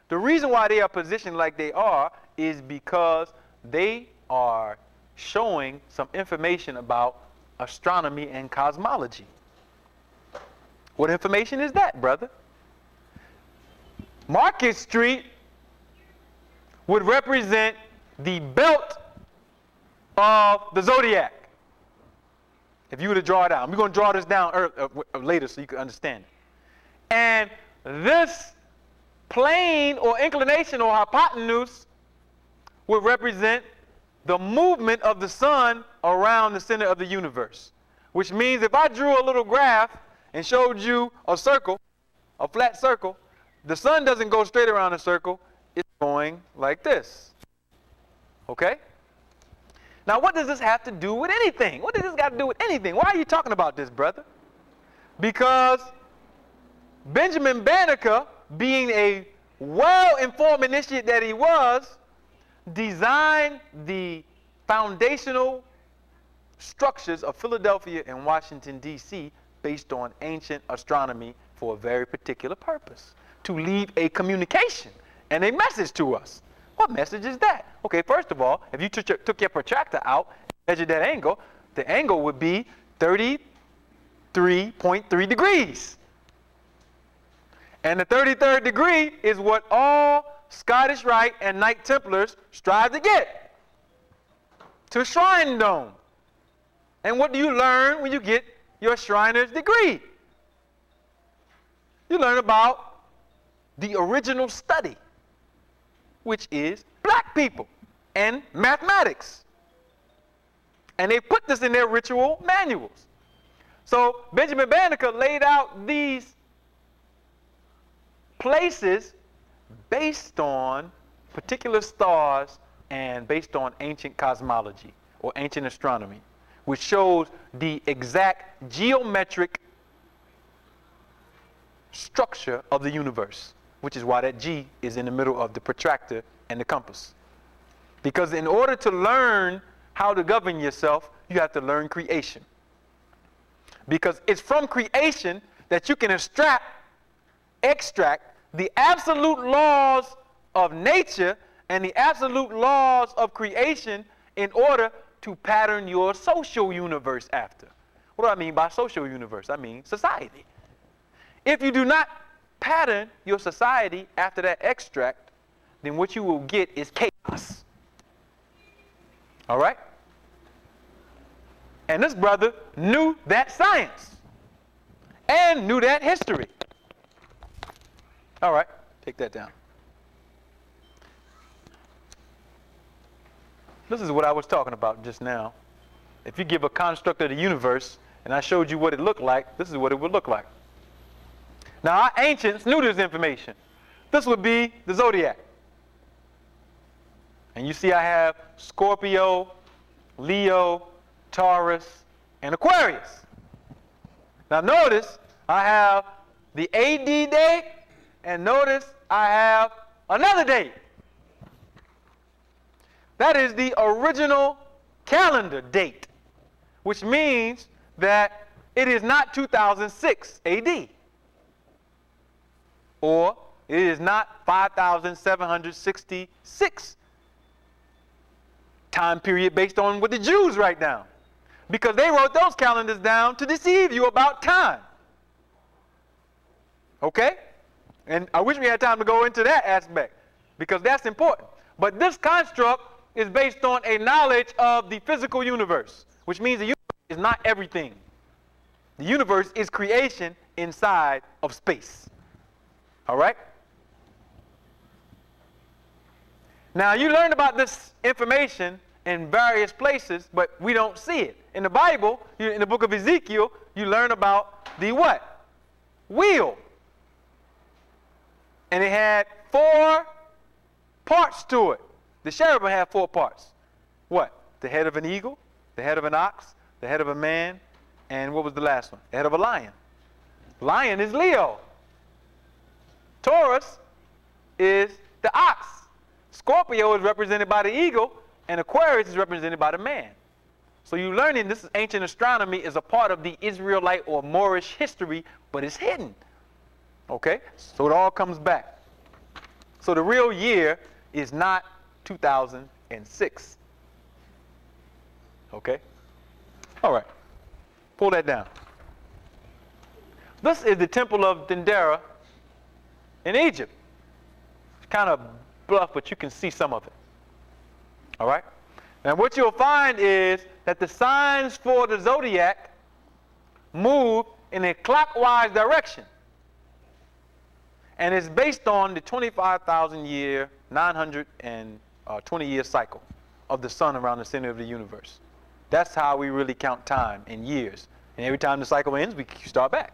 The reason why they are positioned like they are is because they are showing some information about astronomy and cosmology. What information is that, brother? Market Street would represent the belt of the zodiac. If you were to draw it out. We're going to draw this down later so you can understand it. And this plane or inclination or hypotenuse would represent the movement of the sun around the center of the universe. Which means if I drew a little graph and showed you a circle, a flat circle, the sun doesn't go straight around the circle, it's going like this. Okay? Now what does this have to do with anything? What does this got to do with anything? Why are you talking about this, brother? Because Benjamin Banneker, being a well-informed initiate that he was, designed the foundational structures of Philadelphia and Washington, D.C. based on ancient astronomy for a very particular purpose, to leave a communication and a message to us. What message is that? Okay, first of all, if you took your protractor out and measured that angle, the angle would be 33.3 degrees. And the 33rd degree is what all Scottish Rite and Knight Templars strive to get, to Shrine Dome. And what do you learn when you get your Shriner's degree? You learn about the original study, which is black people and mathematics. And they put this in their ritual manuals. So Benjamin Banneker laid out these places based on particular stars and based on ancient cosmology or ancient astronomy, which shows the exact geometric structure of the universe, which is why that G is in the middle of the protractor and the compass. Because in order to learn how to govern yourself, you have to learn creation. Because it's from creation that you can extract the absolute laws of nature and the absolute laws of creation in order to pattern your social universe after. What do I mean by social universe? I mean society. If you do not pattern your society after that extract, then what you will get is chaos. All right? And this brother knew that science and knew that history. All right, take that down. This is what I was talking about just now. If you give a construct of the universe and I showed you what it looked like, this is what it would look like. Now, our ancients knew this information. This would be the zodiac. And you see I have Scorpio, Leo, Taurus, and Aquarius. Now notice I have the AD date, and notice I have another date. That is the original calendar date, which means that it is not 2006 AD, or it is not 5,766 time period based on what the Jews write down, because they wrote those calendars down to deceive you about time. Okay? And I wish we had time to go into that aspect, because that's important. But this construct is based on a knowledge of the physical universe, which means the universe is not everything. The universe is creation inside of space. All right? Now, you learn about this information in various places, but we don't see it. In the Bible, in the book of Ezekiel, you learn about the what? Wheel. And it had 4 parts to it. The cherubim had 4 parts. What? The head of an eagle, the head of an ox, the head of a man, and what was the last one? The head of a lion. Lion is Leo. Taurus is the ox. Scorpio is represented by the eagle, and Aquarius is represented by the man. So you're learning this ancient astronomy is a part of the Israelite or Moorish history, but it's hidden. Okay? So it all comes back. So the real year is not 2006. Okay? All right. Pull that down. This is the temple of Dendera in Egypt. It's kind of bluff, but you can see some of it. All right? And what you'll find is that the signs for the zodiac move in a clockwise direction. And it's based on the 25,000 year, 920 year cycle of the sun around the center of the universe. That's how we really count time in years. And every time the cycle ends, we start back.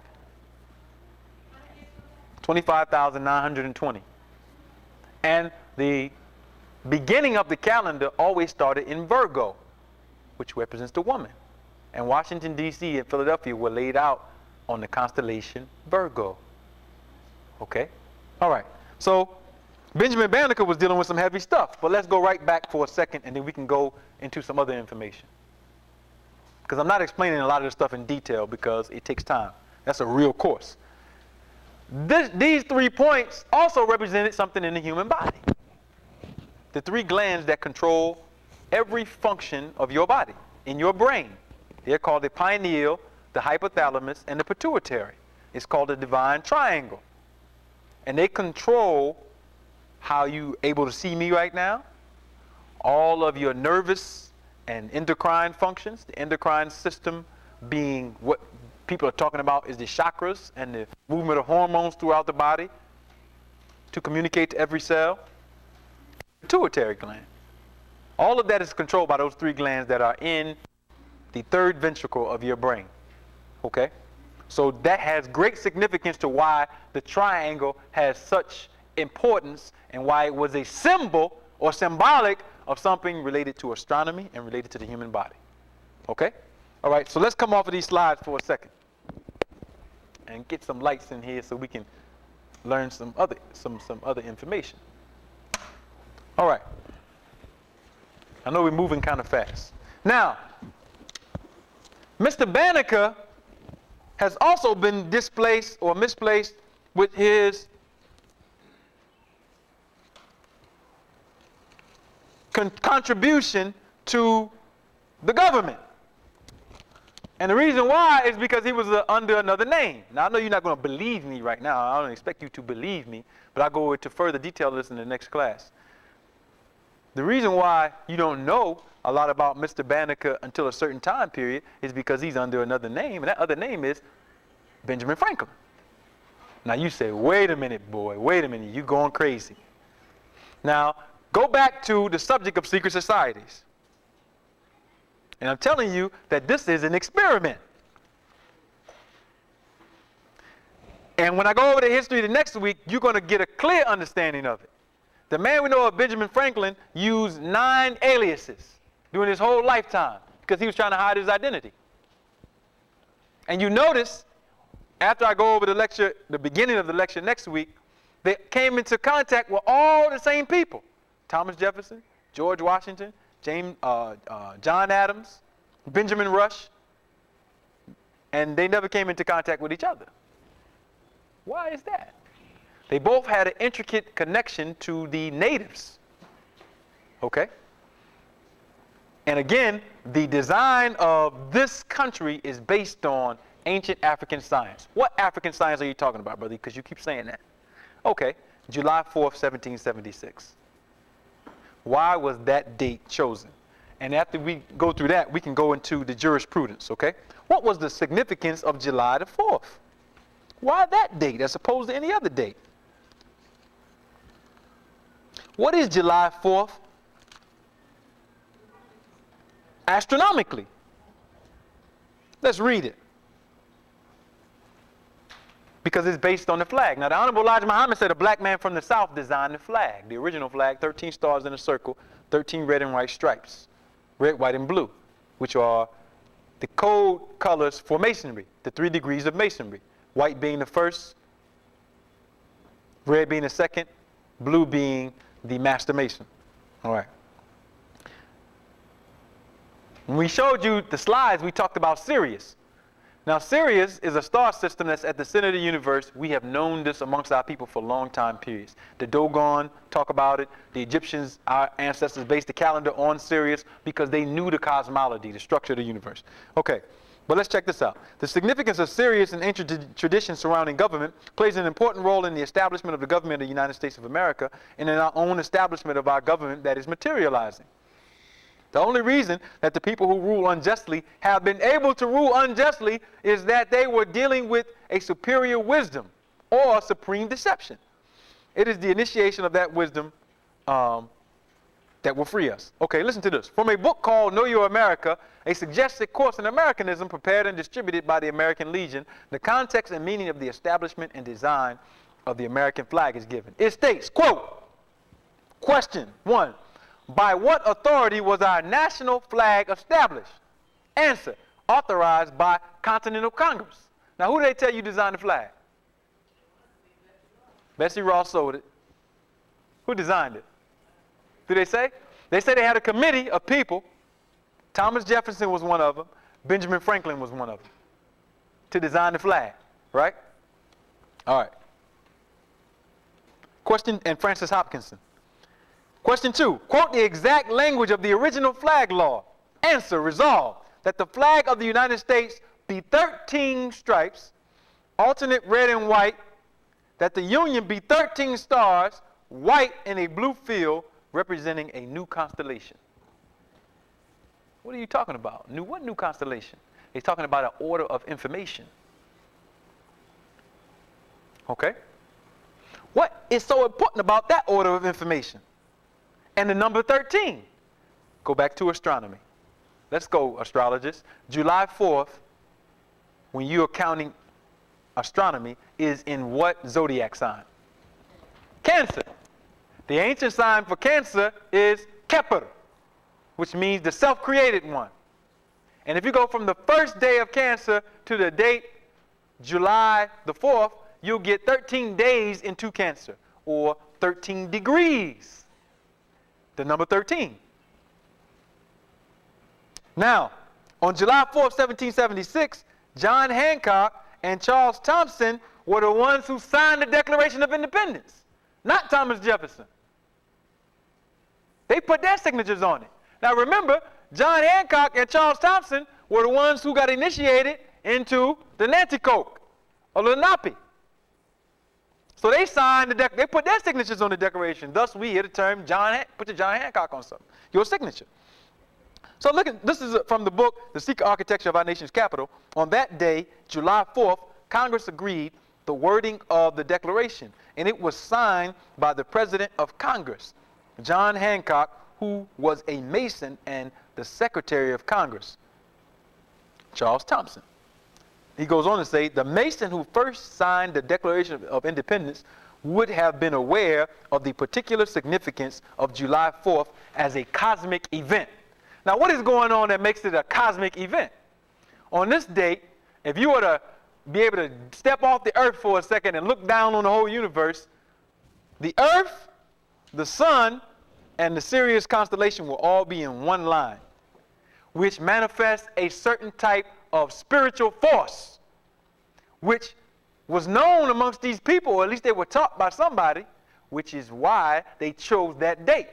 25,920. And the beginning of the calendar always started in Virgo, which represents the woman. And Washington, D.C. and Philadelphia were laid out on the constellation Virgo. Okay? All right. So Benjamin Banneker was dealing with some heavy stuff. But let's go right back for a second, and then we can go into some other information. Because I'm not explaining a lot of this stuff in detail because it takes time. That's a real course. These 3 points also represented something in the human body. The 3 glands that control every function of your body, in your brain. They're called the pineal, the hypothalamus, and the pituitary. It's called the divine triangle. And they control how you're able to see me right now, all of your nervous and endocrine functions, the endocrine system being what people are talking about is the chakras and the movement of hormones throughout the body to communicate to every cell. Pituitary gland. All of that is controlled by those 3 glands that are in the 3rd ventricle of your brain. Okay? So that has great significance to why the triangle has such importance and why it was a symbol or symbolic of something related to astronomy and related to the human body. Okay? All right, so let's come off of these slides for a second and get some lights in here so we can learn some other information. All right. I know we're moving kind of fast. Now, Mr. Banneker has also been displaced or misplaced with his contribution to the government. And the reason why is because he was under another name. Now, I know you're not going to believe me right now. I don't expect you to believe me, but I'll go into further detail of this in the next class. The reason why you don't know a lot about Mr. Banneker until a certain time period is because he's under another name, and that other name is Benjamin Franklin. Now, you say, wait a minute, boy, wait a minute, you're going crazy. Now, go back to the subject of secret societies. And I'm telling you that this is an experiment. And when I go over the history the next week, you're going to get a clear understanding of it. The man we know of, Benjamin Franklin, used 9 aliases during his whole lifetime because he was trying to hide his identity. And you notice, after I go over the lecture, the beginning of the lecture next week, they came into contact with all the same people. Thomas Jefferson, George Washington, John Adams, Benjamin Rush, and they never came into contact with each other. Why is that? They both had an intricate connection to the natives. Okay? And again, the design of this country is based on ancient African science. What African science are you talking about, brother? Because you keep saying that. Okay, July 4th, 1776. Why was that date chosen? And after we go through that, we can go into the jurisprudence, okay? What was the significance of July the 4th? Why that date as opposed to any other date? What is July 4th astronomically? Let's read it. Because it's based on the flag. Now, the Honorable Elijah Muhammad said a black man from the South designed the flag. The original flag, 13 stars in a circle, 13 red and white stripes. Red, white, and blue, which are the code colors for masonry, the 3 degrees of masonry. White being the first, red being the second, blue being the master mason. All right. When we showed you the slides, we talked about Sirius. Now, Sirius is a star system that's at the center of the universe. We have known this amongst our people for long time periods. The Dogon talk about it. The Egyptians, our ancestors, based the calendar on Sirius because they knew the cosmology, the structure of the universe. Okay. But let's check this out. The significance of serious and ancient traditions surrounding government plays an important role in the establishment of the government of the United States of America and in our own establishment of our government that is materializing. The only reason that the people who rule unjustly have been able to rule unjustly is that they were dealing with a superior wisdom or supreme deception. It is the initiation of that wisdom that will free us. Okay, listen to this. From a book called Know Your America, a suggested course in Americanism prepared and distributed by the American Legion, the context and meaning of the establishment and design of the American flag is given. It states, quote, question 1, by what authority was our national flag established? Answer, authorized by Continental Congress. Now, who did they tell you designed the flag? Betsy Ross sold it. Who designed it? Do they say? They say they had a committee of people. Thomas Jefferson was one of them. Benjamin Franklin was one of them. To design the flag, right? All right. Question, and Francis Hopkinson. Question 2, quote the exact language of the original flag law. Answer, resolve that the flag of the United States be 13 stripes, alternate red and white, that the Union be 13 stars, white in a blue field, representing a new constellation. What are you talking about? What new constellation? He's talking about an order of information. Okay? What is so important about that order of information? And the number 13. Go back to astronomy. Let's go, astrologists. July 4th, when you're counting astronomy, is in what zodiac sign? Cancer. The ancient sign for Cancer is Kepler, which means the self-created one. And if you go from the first day of Cancer to the date July the 4th, you'll get 13 days into Cancer, or 13 degrees. The number 13. Now, on July 4th, 1776, John Hancock and Charles Thompson were the ones who signed the Declaration of Independence, not Thomas Jefferson. They put their signatures on it. Now remember, John Hancock and Charles Thompson were the ones who got initiated into the Nanticoke, or Lenape. So they signed they put their signatures on the Declaration. Thus, we hear the term put your John Hancock on something, your signature. So look at, this is from the book, The Secret Architecture of Our Nation's Capital. On that day, July 4th, Congress agreed the wording of the Declaration, and it was signed by the President of Congress, John Hancock, who was a Mason, and the Secretary of Congress, Charles Thompson. He goes on to say, the Mason who first signed the Declaration of Independence would have been aware of the particular significance of July 4th as a cosmic event. Now, what is going on that makes it a cosmic event? On this date, if you were to be able to step off the earth for a second and look down on the whole universe, the earth, the sun, and the Sirius constellation will all be in one line, which manifests a certain type of spiritual force, which was known amongst these people, or at least they were taught by somebody, which is why they chose that date.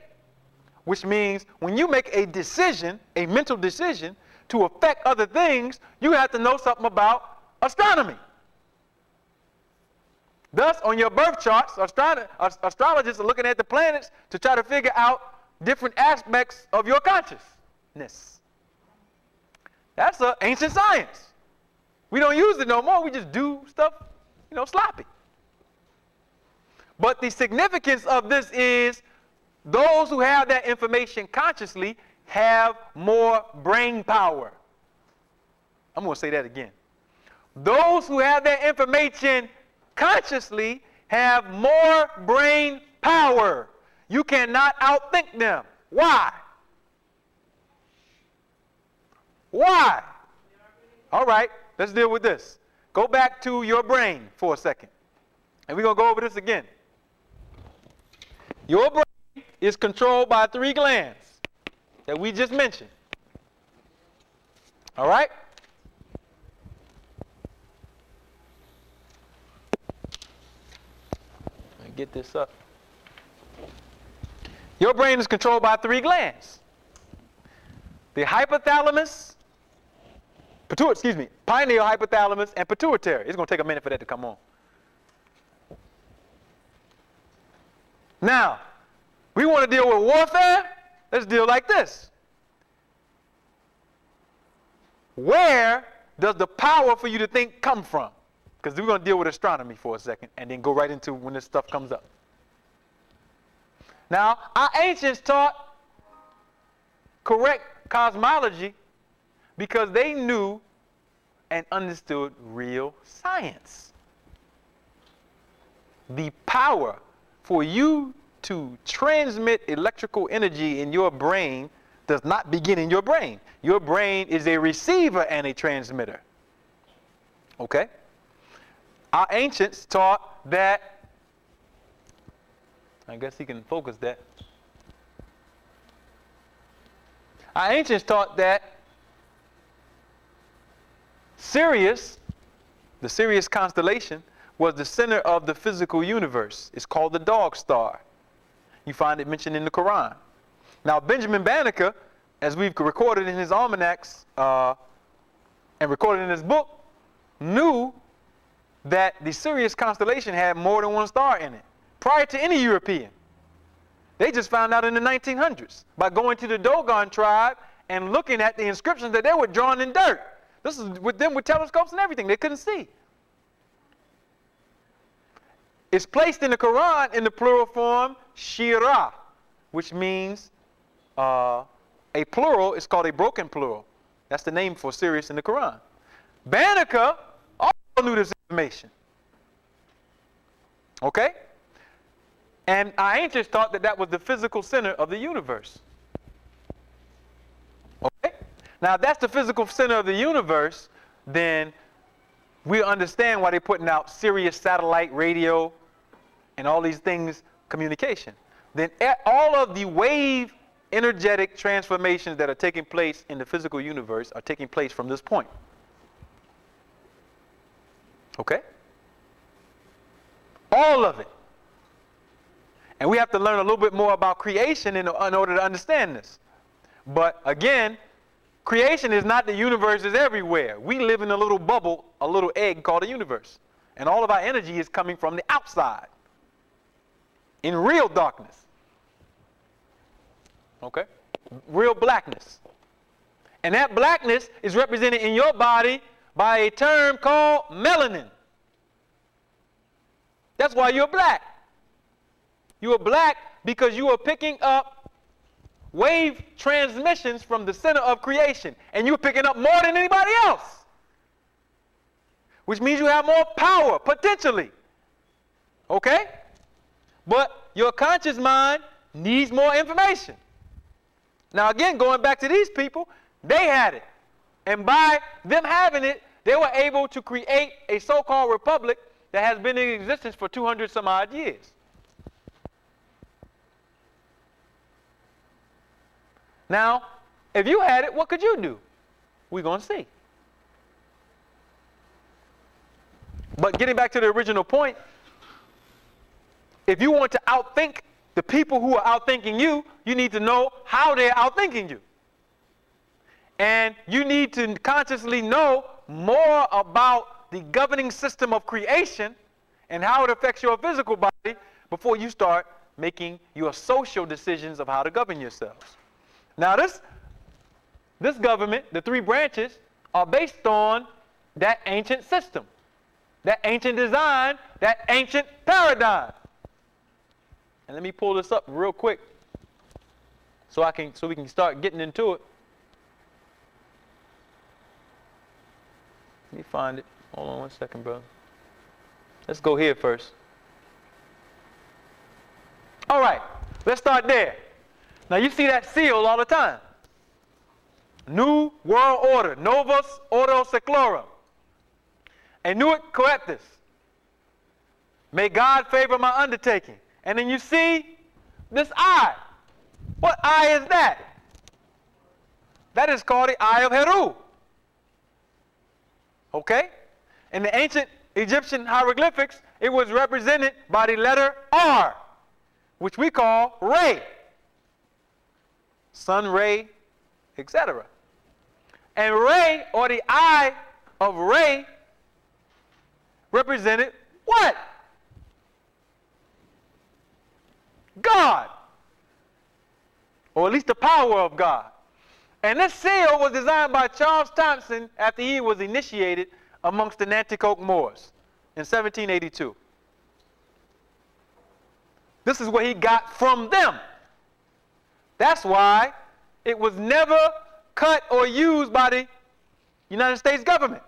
Which means when you make a decision, a mental decision, to affect other things, you have to know something about astronomy. Thus, on your birth charts, astrologists are looking at the planets to try to figure out different aspects of your consciousness. That's an ancient science. We don't use it no more. We just do stuff, sloppy. But the significance of this is those who have that information consciously have more brain power. I'm going to say that again. Those who have that information consciously have more brain power. You cannot outthink them. Why? Why? All right, let's deal with this. Go back to your brain for a second. And we're going to go over this again. Your brain is controlled by 3 glands that we just mentioned. All right? Let me get this up. Your brain is controlled by 3 glands. The hypothalamus, pineal hypothalamus and pituitary. It's going to take a minute for that to come on. Now, we want to deal with warfare. Let's deal like this. Where does the power for you to think come from? Because we're going to deal with astronomy for a second and then go right into when this stuff comes up. Now, our ancients taught correct cosmology because they knew and understood real science. The power for you to transmit electrical energy in your brain does not begin in your brain. Your brain is a receiver and a transmitter. Okay? Our ancients taught that, I guess he can focus that. Our ancients taught that Sirius, the Sirius constellation, was the center of the physical universe. It's called the dog star. You find it mentioned in the Quran. Now, Benjamin Banneker, as we've recorded in his almanacs and recorded in his book, knew that the Sirius constellation had more than one star in it, prior to any European. They just found out in the 1900s by going to the Dogon tribe and looking at the inscriptions that they were drawn in dirt. This is with them with telescopes and everything. They couldn't see. It's placed in the Quran in the plural form, Shira, which means a plural is called a broken plural. That's the name for Sirius in the Quran. Banneker also knew this information. Okay? And our ancients thought that that was the physical center of the universe. Okay? Now, if that's the physical center of the universe, then we understand why they're putting out Sirius satellite radio and all these things, communication. Then all of the wave energetic transformations that are taking place in the physical universe are taking place from this point. Okay? All of it. And we have to learn a little bit more about creation in order to understand this. But again, creation is not the universe is everywhere. We live in a little bubble, a little egg called a universe. And all of our energy is coming from the outside, in real darkness. Okay? Real blackness. And that blackness is represented in your body by a term called melanin. That's why you're black. You are black because you are picking up wave transmissions from the center of creation. And you're picking up more than anybody else. Which means you have more power, potentially. Okay? But your conscious mind needs more information. Now again, going back to these people, they had it. And by them having it, they were able to create a so-called republic that has been in existence for 200 some odd years. Now, if you had it, what could you do? We're going to see. But getting back to the original point, if you want to outthink the people who are outthinking you, you need to know how they're outthinking you. And you need to consciously know more about the governing system of creation and how it affects your physical body before you start making your social decisions of how to govern yourselves. Now this government, the three branches, are based on that ancient system, that ancient design, that ancient paradigm. And let me pull this up real quick so we can start getting into it. Let me find it. Hold on one second, brother. Let's go here first. All right, let's start there. Now you see that seal all the time. New World Order, Novus Ordo Seclorum. Nuit Coeptis. May God favor my undertaking. And then you see this eye. What eye is that? That is called the Eye of Heru. Okay? In the ancient Egyptian hieroglyphics, it was represented by the letter R, which we call Re. Sun ray, etc. And Re, or the I of Re, represented what? God. Or at least the power of God. And this seal was designed by Charles Thompson after he was initiated amongst the Nanticoke Moors in 1782. This is what he got from them. That's why it was never cut or used by the United States government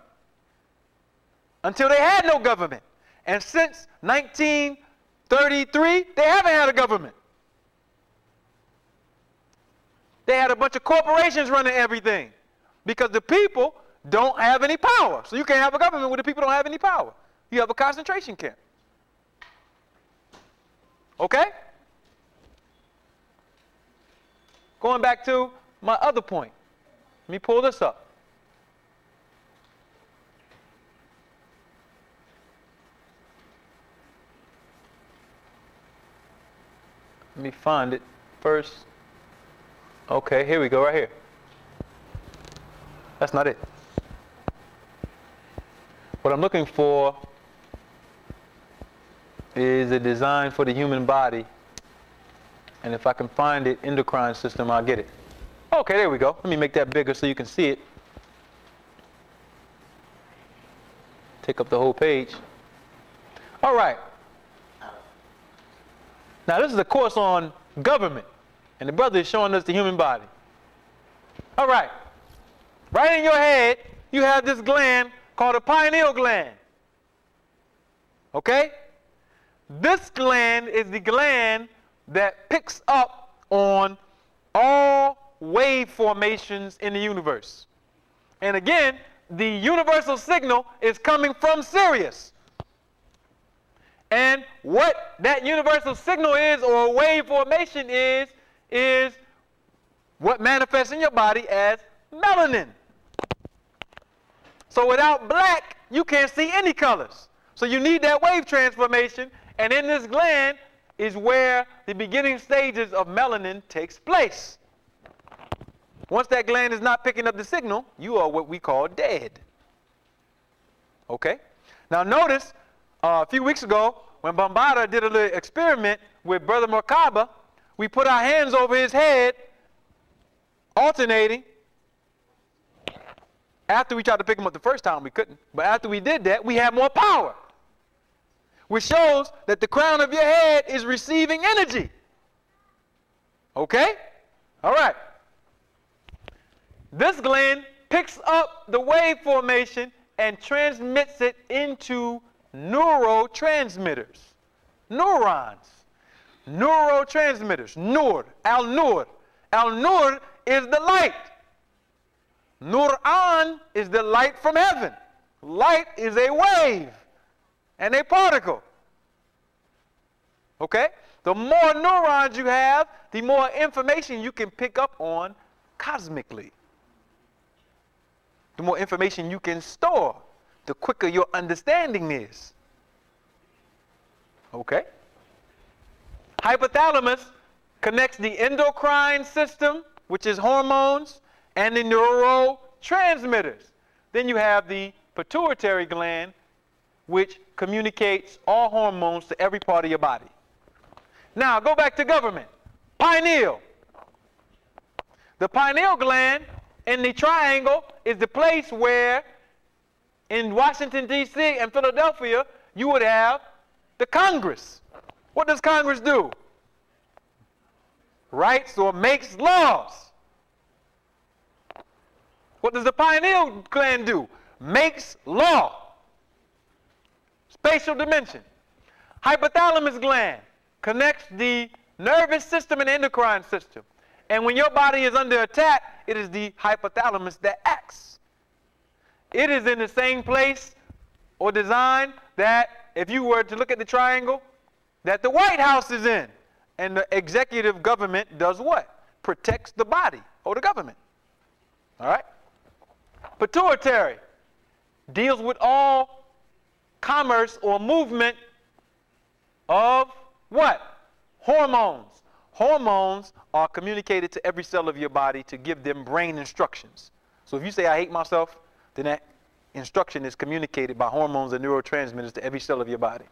until they had no government. And since 1933, they haven't had a government. They had a bunch of corporations running everything because the people don't have any power. So you can't have a government where the people don't have any power. You have a concentration camp. Okay? Going back to my other point. Let me pull this up. Let me find it first. Okay, here we go, right here. That's not it. What I'm looking for is a design for the human body. And if I can find it, endocrine system, I'll get it. Okay, there we go. Let me make that bigger so you can see it. Take up the whole page. All right. Now this is a course on government. And the brother is showing us the human body. All right. Right in your head, you have this gland called a pineal gland. Okay? This gland is the gland that picks up on all wave formations in the universe. And again, the universal signal is coming from Sirius. And what that universal signal is, or wave formation is what manifests in your body as melanin. So without black, you can't see any colors. So you need that wave transformation, and in this gland is where the beginning stages of melanin takes place. Once that gland is not picking up the signal, you are what we call dead. Okay? Now notice, a few weeks ago, when Bombada did a little experiment with Brother Merkaba, we put our hands over his head, alternating. After we tried to pick him up the first time, we couldn't. But after we did that, we had more power. Which shows that the crown of your head is receiving energy. Okay? All right. This gland picks up the wave formation and transmits it into neurotransmitters. Neurons. Neurotransmitters. Nur. Al-Nur. Al-Nur is the light. Nur-an is the light from heaven. Light is a wave and a particle. Okay? The more neurons you have, the more information you can pick up on cosmically. The more information you can store, the quicker your understanding is. Okay? Hypothalamus connects the endocrine system, which is hormones, and the neurotransmitters. Then you have the pituitary gland, which communicates all hormones to every part of your body. Now, go back to government. Pineal. The pineal gland in the triangle is the place where in Washington, D.C. and Philadelphia, you would have the Congress. What does Congress do? Writes or makes laws. What does the pineal gland do? Makes law. Spatial dimension. Hypothalamus gland connects the nervous system and endocrine system. And when your body is under attack, it is the hypothalamus that acts. It is in the same place or design that, if you were to look at the triangle, that the White House is in. And the executive government does what? Protects the body or the government. All right? Pituitary deals with all commerce or movement of what? Hormones. Hormones are communicated to every cell of your body to give them brain instructions. So if you say I hate myself, then that instruction is communicated by hormones and neurotransmitters to every cell of your body.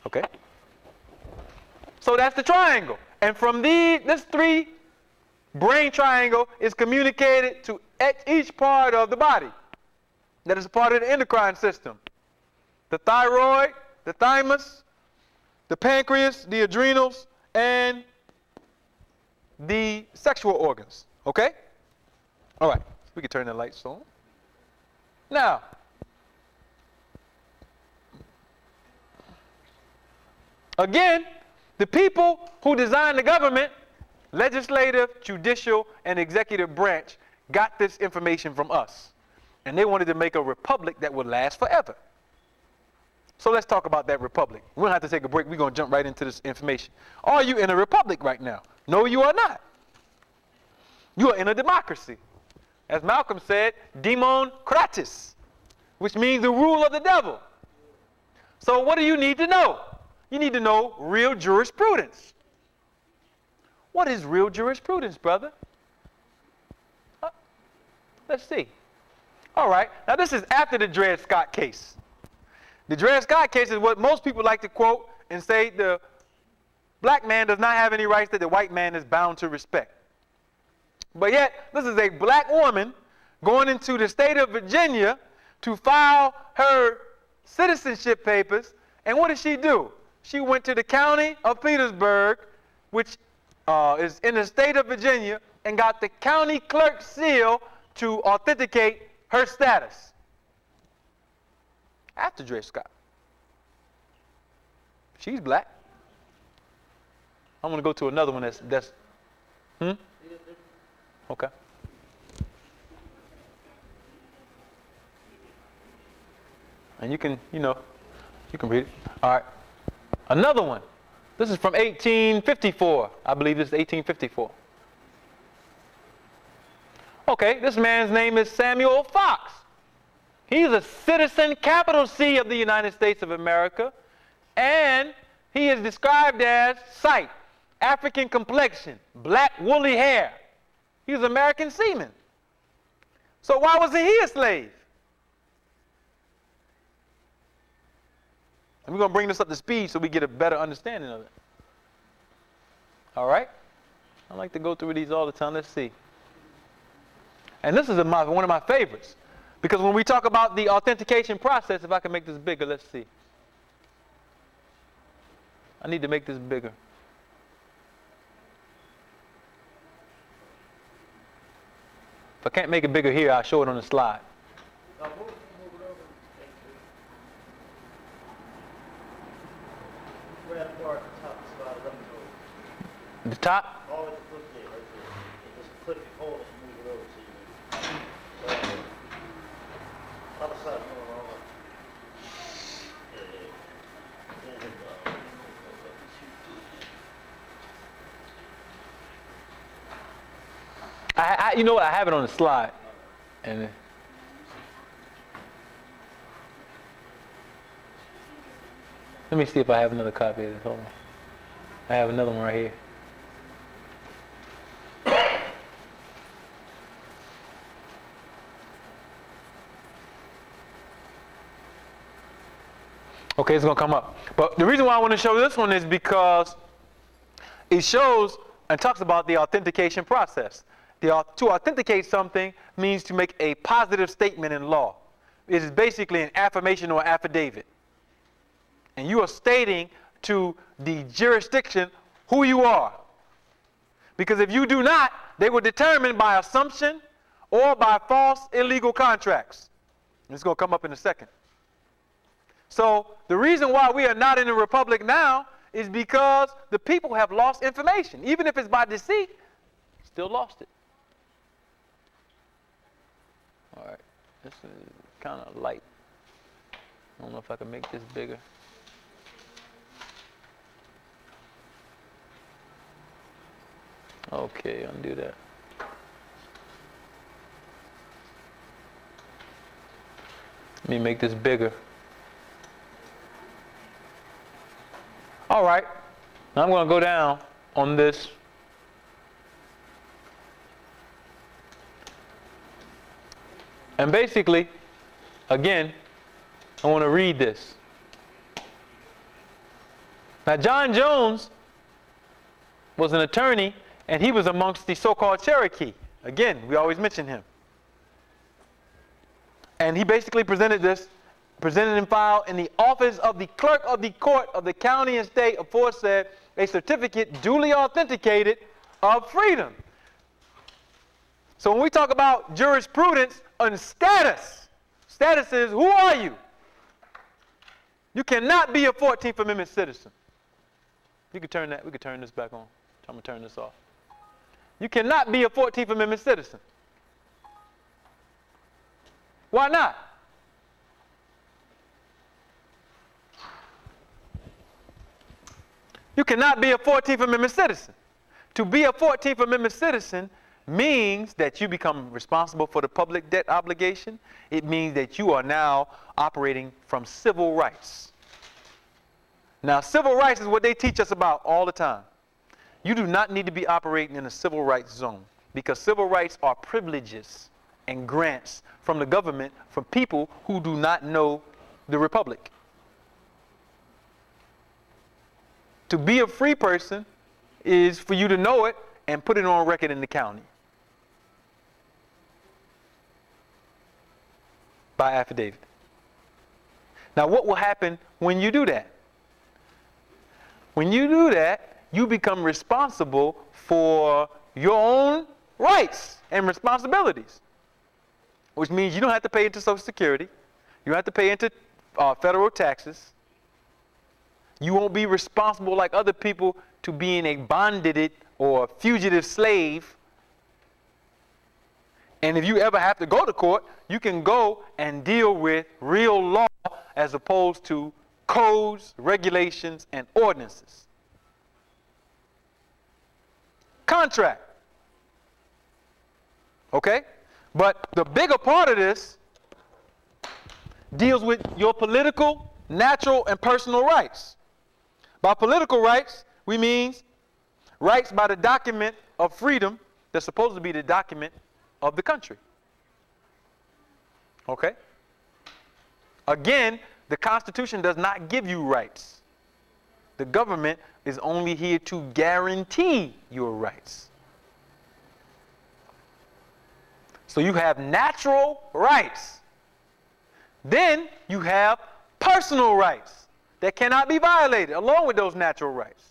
Okay? So that's the triangle. And from this 3 brain triangle is communicated to each part of the body that is a part of the endocrine system. The thyroid, the thymus, the pancreas, the adrenals, and the sexual organs. Okay? All right. We can turn the lights on. Now, again, the people who designed the government, legislative, judicial, and executive branch, got this information from us. And they wanted to make a republic that would last forever. So let's talk about that republic. We don't have to take a break. We're going to jump right into this information. Are you in a republic right now? No, you are not. You are in a democracy. As Malcolm said, democratis, which means the rule of the devil. So what do you need to know? You need to know real jurisprudence. What is real jurisprudence, brother? Let's see. All right. Now, this is after the Dred Scott case. The Dred Scott case is what most people like to quote and say the black man does not have any rights that the white man is bound to respect. But yet, this is a black woman going into the state of Virginia to file her citizenship papers. And what did she do? She went to the county of Petersburg, which is in the state of Virginia, and got the county clerk's seal to authenticate her status. After Dred Scott. She's black. I'm going to go to another one that's okay. And you can read it. All right. Another one. This is from 1854. I believe this is 1854. Okay, this man's name is Samuel Fox. He's a citizen, capital C, of the United States of America. And he is described as sight, African complexion, black woolly hair. He was an American seaman. So why wasn't he a slave? And we're going to bring this up to speed so we get a better understanding of it. All right? I like to go through these all the time. Let's see. And this is one of my favorites. Because when we talk about the authentication process, if I can make this bigger, let's see. I need to make this bigger. If I can't make it bigger here, I'll show it on the slide. The top? Always put there, right there. Just click and hold it and move it over to you. Other side, no, wrong. You know what? I have it on the slide. And let me see if I have another copy of this. Hold on. I have another one right here. Okay, it's going to come up. But the reason why I want to show this one is because it shows and talks about the authentication process. To authenticate something means to make a positive statement in law. It is basically an affirmation or affidavit. And you are stating to the jurisdiction who you are. Because if you do not, they will determine by assumption or by false illegal contracts. And it's going to come up in a second. So the reason why we are not in a republic now is because the people have lost information. Even if it's by deceit, still lost it. All right, this is kind of light. I don't know if I can make this bigger. Okay, undo that. Let me make this bigger. All right, now I'm going to go down on this. And basically, again, I want to read this. Now, John Jones was an attorney, and he was amongst the so-called Cherokee. Again, we always mention him. And he basically presented and filed in the office of the clerk of the court of the county and state aforesaid a certificate duly authenticated of freedom. So when we talk about jurisprudence and status is, who are you? You cannot be a 14th Amendment citizen. You can turn that, we can turn this back on. I'm going to turn this off. You cannot be a 14th Amendment citizen. Why not? You cannot be a 14th Amendment citizen. To be a 14th Amendment citizen means that you become responsible for the public debt obligation. It means that you are now operating from civil rights. Now, civil rights is what they teach us about all the time. You do not need to be operating in a civil rights zone because civil rights are privileges and grants from the government from people who do not know the republic. To be a free person is for you to know it and put it on record in the county by affidavit. Now, what will happen when you do that? When you do that, you become responsible for your own rights and responsibilities, which means you don't have to pay into Social Security. You don't have to pay into federal taxes. You won't be responsible like other people to being a bonded or fugitive slave. And if you ever have to go to court, you can go and deal with real law as opposed to codes, regulations, and ordinances. Contract. Okay? But the bigger part of this deals with your political, natural, and personal rights. By political rights, we mean rights by the document of freedom that's supposed to be the document of the country. Okay? Again, the Constitution does not give you rights. The government is only here to guarantee your rights. So you have natural rights. Then you have personal rights that cannot be violated along with those natural rights.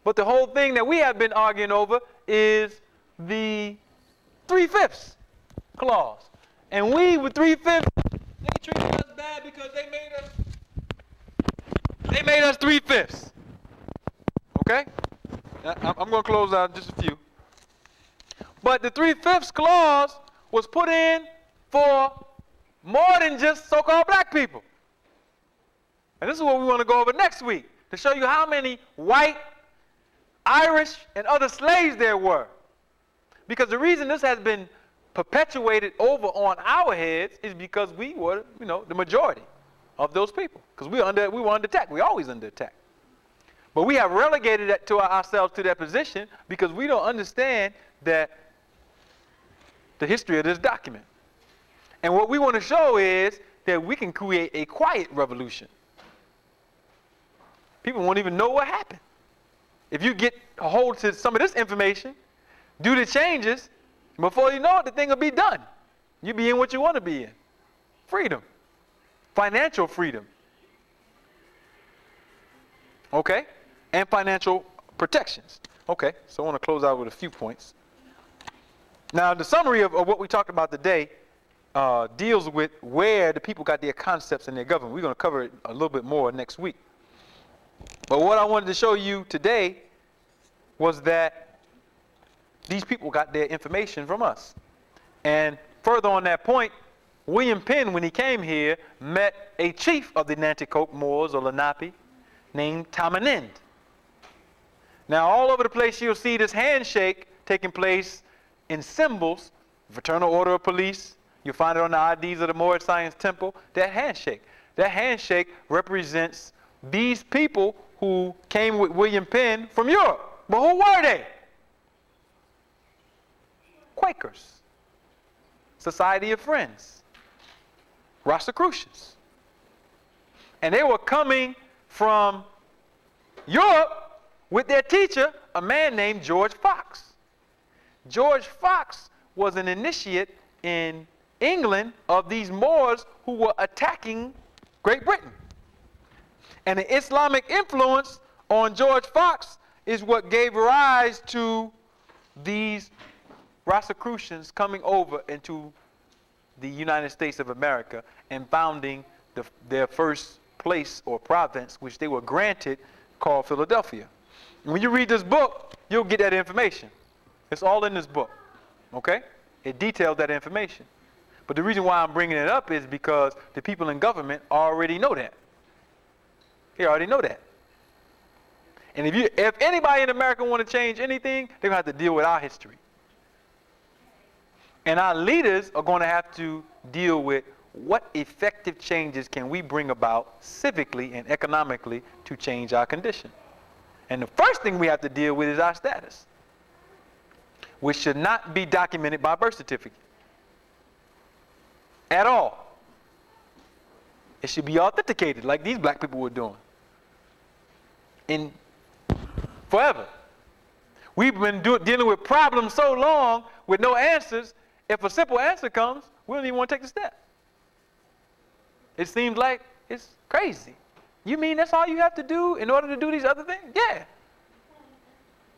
But the whole thing that we have been arguing over is the 3/5 clause. And we, with 3/5, they treated us bad because they made us 3/5. Okay? I'm going to close out in just a few. But the 3/5 clause was put in for more than just so-called black people. And this is what we want to go over next week, to show you how many white, Irish, and other slaves there were. Because the reason this has been perpetuated over on our heads is because we were, the majority of those people. Because we were under attack. We're always under attack. But we have relegated that to ourselves to that position because we don't understand that the history of this document. And what we want to show is that we can create a quiet revolution. People won't even know what happened. If you get a hold to some of this information, do the changes, before you know it, the thing will be done. You'll be in what you want to be in. Freedom. Financial freedom. Okay? And financial protections. Okay, so I want to close out with a few points. Now, the summary of what we talked about today deals with where the people got their concepts in their government. We're going to cover it a little bit more next week. But what I wanted to show you today was that these people got their information from us. And further on that point, William Penn, when he came here, met a chief of the Nanticoke Moors or Lenape named Tamanend. Now, all over the place, you'll see this handshake taking place in symbols, Fraternal Order of Police. You'll find it on the IDs of the Moorish Science Temple, that handshake. That handshake represents these people who came with William Penn from Europe. But who were they? Quakers. Society of Friends, Rosicrucians. And they were coming from Europe with their teacher, a man named George Fox. George Fox was an initiate in England of these Moors who were attacking Great Britain. And the Islamic influence on George Fox is what gave rise to these Rosicrucians coming over into the United States of America and founding their first place or province, which they were granted, called Philadelphia. And when you read this book, you'll get that information. It's all in this book, okay? It details that information. But the reason why I'm bringing it up is because the people in government already know that. They already know that. And if anybody in America want to change anything, they're going to have to deal with our history. And our leaders are going to have to deal with what effective changes can we bring about civically and economically to change our condition. And the first thing we have to deal with is our status, which should not be documented by birth certificate at all. It should be authenticated like these black people were doing. In forever. We've been dealing with problems so long with no answers. If a simple answer comes, we don't even want to take the step. It seems like it's crazy. You mean that's all you have to do in order to do these other things? Yeah.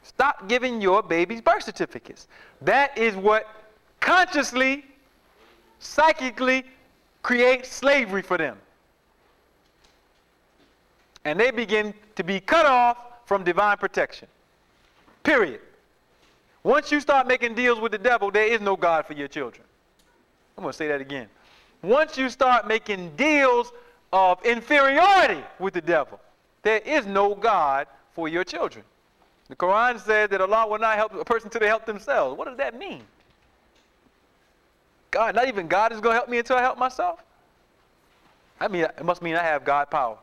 Stop giving your babies birth certificates. That is what consciously, psychically creates slavery for them. And they begin to be cut off from divine protection. Period. Once you start making deals with the devil, there is no God for your children. I'm going to say that again. Once you start making deals of inferiority with the devil, there is no God for your children. The Quran says that Allah will not help a person until they help themselves. What does that mean? God, not even God is going to help me until I help myself? I mean, it must mean I have God power.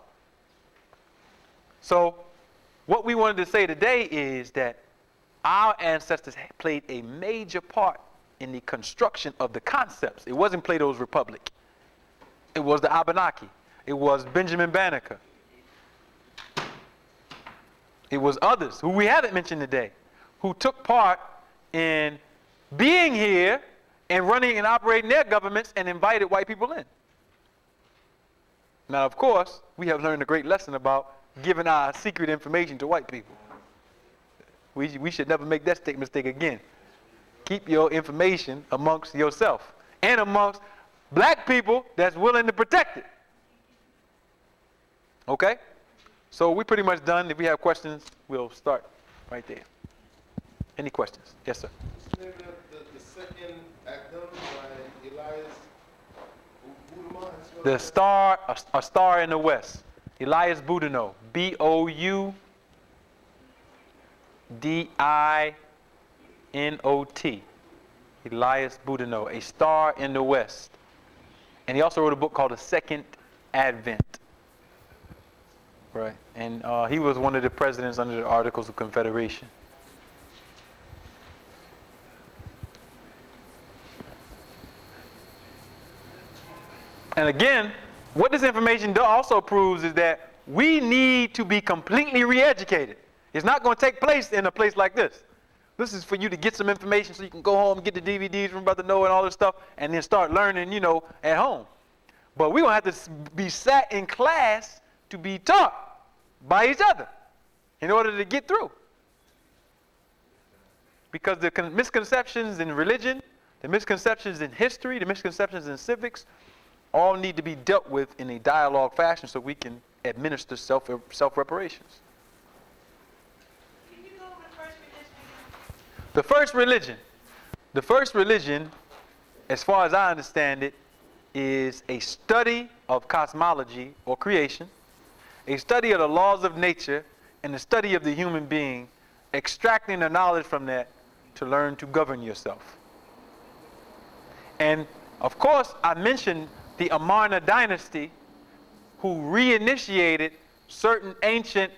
So, what we wanted to say today is that our ancestors played a major part in the construction of the concepts. It wasn't Plato's Republic. It was the Abenaki. It was Benjamin Banneker. It was others who we haven't mentioned today, who took part in being here and running and operating their governments and invited white people in. Now, of course, we have learned a great lesson about giving our secret information to white people. We should never make that mistake again. Keep your information amongst yourself and amongst black people that's willing to protect it. Okay? So we're pretty much done. If we have questions, we'll start right there. Any questions? Yes, sir. Isn't that the second Adam by Elias Boudinot? The star, a star in the west. Elias Boudinot. Boudinot. Elias Boudinot, a star in the west. And he also wrote a book called The Second Advent. Right. And he was one of the presidents under the Articles of Confederation. And again, what this information also proves is that we need to be completely re-educated. It's not going to take place in a place like this. This is for you to get some information so you can go home and get the DVDs from Brother Noah and all this stuff and then start learning, at home. But we're going to have to be sat in class to be taught by each other in order to get through. Because the misconceptions in religion, the misconceptions in history, the misconceptions in civics, all need to be dealt with in a dialogue fashion so we can administer self-reparations. Can you go over the first religion? The first religion, as far as I understand it, is a study of cosmology or creation, a study of the laws of nature, and the study of the human being, extracting the knowledge from that to learn to govern yourself. And of course, I mentioned the Amarna dynasty, who reinitiated certain ancient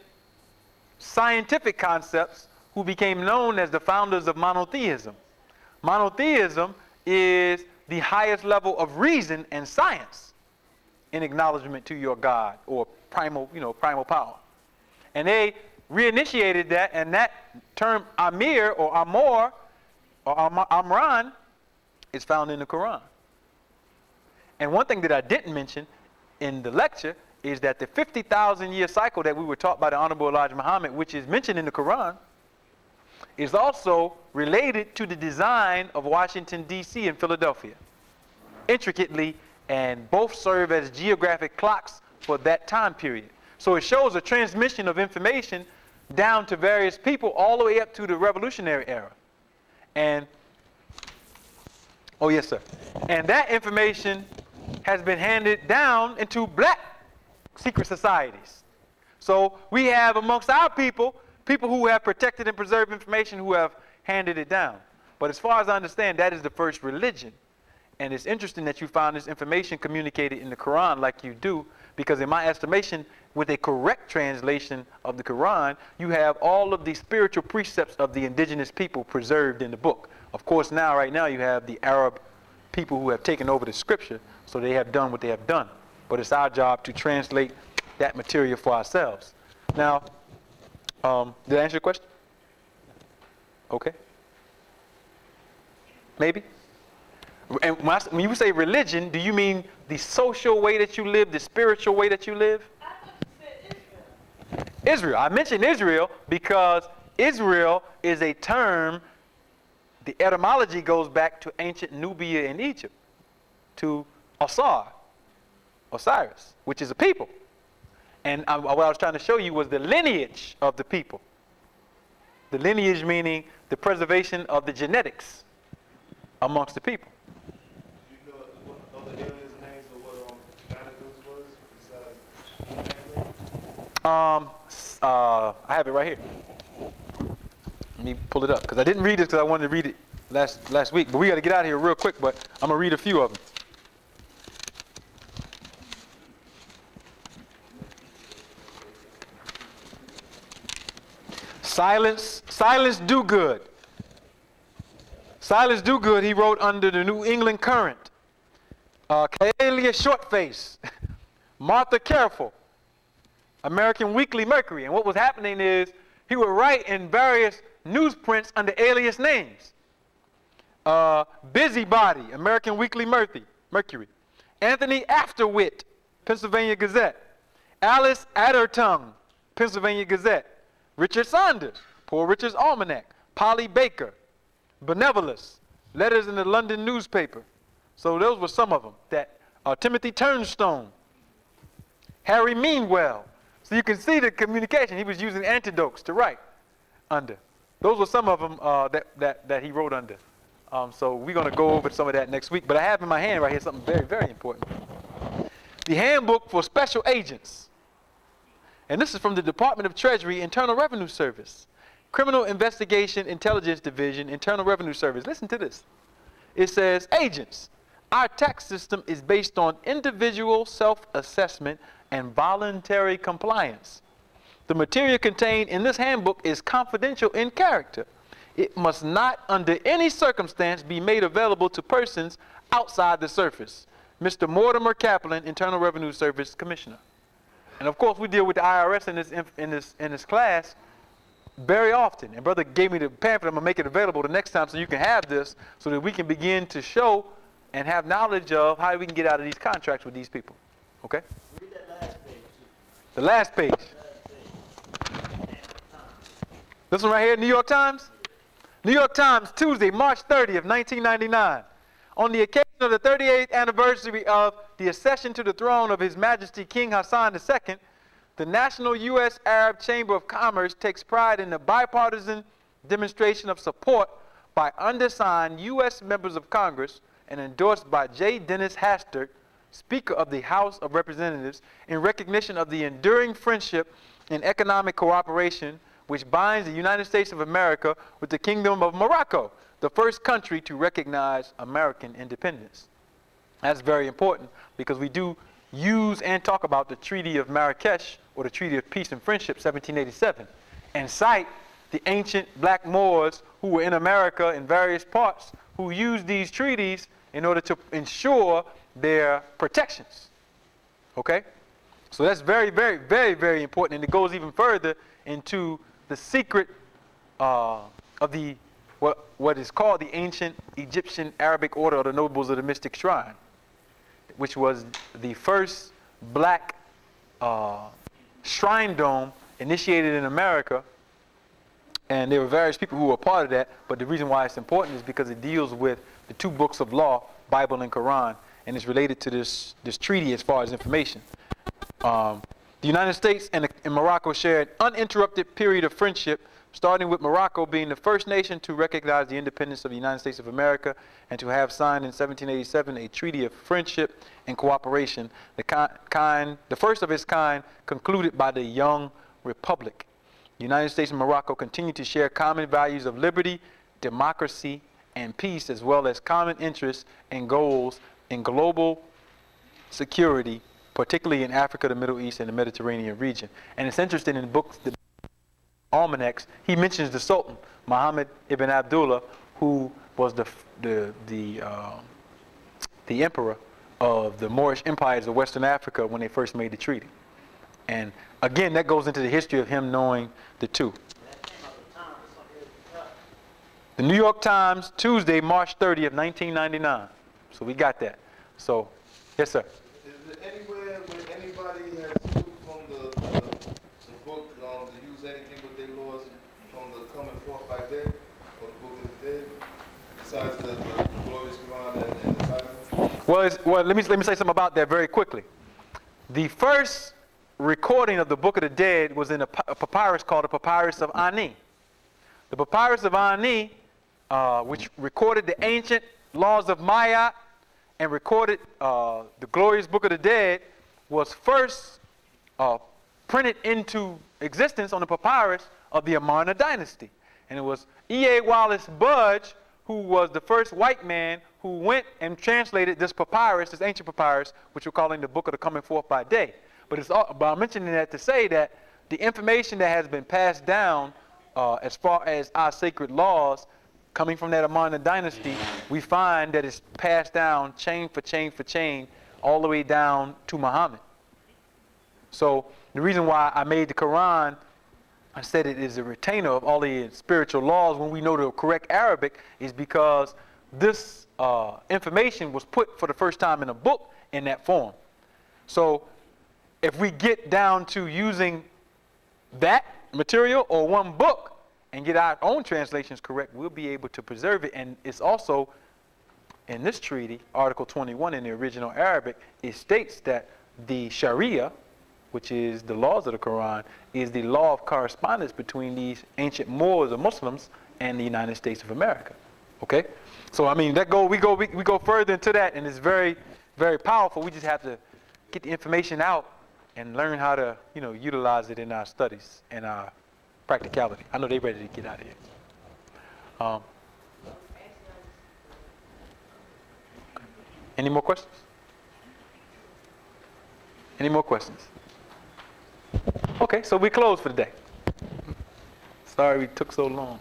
scientific concepts, who became known as the founders of monotheism. Monotheism is the highest level of reason and science in acknowledgement to your God or primal power. And they reinitiated that, and that term Amir or Amor or Amran is found in the Quran. And one thing that I didn't mention in the lecture is that the 50,000 year cycle that we were taught by the Honorable Elijah Muhammad, which is mentioned in the Quran, is also related to the design of Washington, D.C. and Philadelphia, intricately, and both serve as geographic clocks for that time period. So it shows a transmission of information down to various people all the way up to the Revolutionary era. And, oh yes sir, and that information has been handed down into black secret societies. So we have amongst our people who have protected and preserved information who have handed it down. But as far as I understand, that is the first religion. And it's interesting that you found this information communicated in the Quran like you do, because in my estimation, with a correct translation of the Quran, you have all of the spiritual precepts of the indigenous people preserved in the book. Of course, right now you have the Arab people who have taken over the scripture, so they have done what they have done. But it's our job to translate that material for ourselves. Now, did I answer your question? Okay. Maybe? And when you say religion, do you mean the social way that you live, the spiritual way that you live? I thought you said Israel. Israel. I mentioned Israel because Israel is a term, the etymology goes back to ancient Nubia in Egypt, to Osiris, which is a people. And what I was trying to show you was the lineage of the people. The lineage meaning the preservation of the genetics amongst the people. You know what other aliens' names or what Banneker's was besides? I have it right here. Let me pull it up because I didn't read it because I wanted to read it last week. But we got to get out of here real quick. But I'm gonna read a few of them. Silence do good. Silas Dogood, he wrote under the New England Current. Kaelia Shortface, Martha Careful, American Weekly Mercury. And what was happening is he would write in various newsprints under alias names. Busybody, American Weekly Mercury. Anthony Afterwit, Pennsylvania Gazette. Alice Addertongue, Pennsylvania Gazette. Richard Saunders, Poor Richard's Almanac. Polly Baker, Benevolence, Letters in the London Newspaper. So those were some of them. Timothy Turnstone, Harry Meanwell. So you can see the communication. He was using antidotes to write under. Those were some of them that he wrote under. So we're going to go over some of that next week. But I have in my hand right here something very, very important. The Handbook for Special Agents. And this is from the Department of Treasury, Internal Revenue Service. Criminal Investigation Intelligence Division, Internal Revenue Service. Listen to this. It says, agents, our tax system is based on individual self-assessment and voluntary compliance. The material contained in this handbook is confidential in character. It must not, under any circumstance, be made available to persons outside the service. Mr. Mortimer Kaplan, Internal Revenue Service Commissioner. And of course, we deal with the IRS in this class very often. And brother gave me the pamphlet. I'm gonna make it available the next time so you can have this, so that we can begin to show and have knowledge of how we can get out of these contracts with these people. Okay? Read that last page. The last page. This one right here, New York Times? New York Times, Tuesday, March 30th, 1999. On the occasion of the 38th anniversary of the accession to the throne of His Majesty King Hassan II, the National U.S. Arab Chamber of Commerce takes pride in the bipartisan demonstration of support by undersigned U.S. members of Congress and endorsed by J. Dennis Hastert, Speaker of the House of Representatives, in recognition of the enduring friendship and economic cooperation which binds the United States of America with the Kingdom of Morocco, the first country to recognize American independence. That's very important because we do use and talk about the Treaty of Marrakesh, or the Treaty of Peace and Friendship, 1787, and cite the ancient black Moors who were in America in various parts who used these treaties in order to ensure their protections. Okay? So that's very, very, very, very important, and it goes even further into the secret of the what is called the ancient Egyptian Arabic order of the Nobles of the Mystic Shrine, which was the first black shrine dome initiated in America. And there were various people who were part of that, but the reason why it's important is because it deals with the two books of law, Bible and Quran, and it's related to this treaty as far as information. The United States and Morocco shared an uninterrupted period of friendship, starting with Morocco being the first nation to recognize the independence of the United States of America and to have signed in 1787 a treaty of friendship and cooperation, the first of its kind concluded by the young republic. The United States and Morocco continue to share common values of liberty, democracy, and peace, as well as common interests and goals in global security, particularly in Africa, the Middle East, and the Mediterranean region. And it's interesting in books, the almanacs, he mentions the Sultan, Muhammad ibn Abdullah, who was the emperor of the Moorish empires of Western Africa when they first made the treaty. And again, that goes into the history of him knowing the two. The New York Times, Tuesday, March 30th, 1999. So we got that. So, yes, sir. Is there anywhere where anybody has took from the book to use anything with their laws from the coming forth by day, or the book of the dead, besides the glorious Quran and the Bible? Well, let me say something about that very quickly. The first recording of the Book of the Dead was in a papyrus called the Papyrus of Ani. The Papyrus of Ani, which recorded the ancient laws of Ma'at and recorded the glorious Book of the Dead, was first printed into existence on the papyrus of the Amarna dynasty. And it was E.A. Wallace Budge, who was the first white man who went and translated this papyrus, this ancient papyrus, which we're calling the Book of the Coming Forth by Day. But I'm mentioning that to say that the information that has been passed down as far as our sacred laws coming from that Amarna dynasty, we find that it's passed down chain for chain for chain all the way down to Muhammad. So the reason why I made the Quran, I said it is a retainer of all the spiritual laws when we know the correct Arabic, is because this information was put for the first time in a book in that form. So if we get down to using that material or one book and get our own translations correct, we'll be able to preserve it. And it's also in this treaty, Article 21 in the original Arabic, it states that the Sharia, which is the laws of the Quran, is the law of correspondence between these ancient Moors or Muslims and the United States of America. Okay? So I mean, we go further into that, and it's very, very powerful. We just have to get the information out and learn how to, utilize it in our studies and our practicality. I know they're ready to get out of here. Any more questions? Any more questions? Okay, so we close for the day. Sorry we took so long.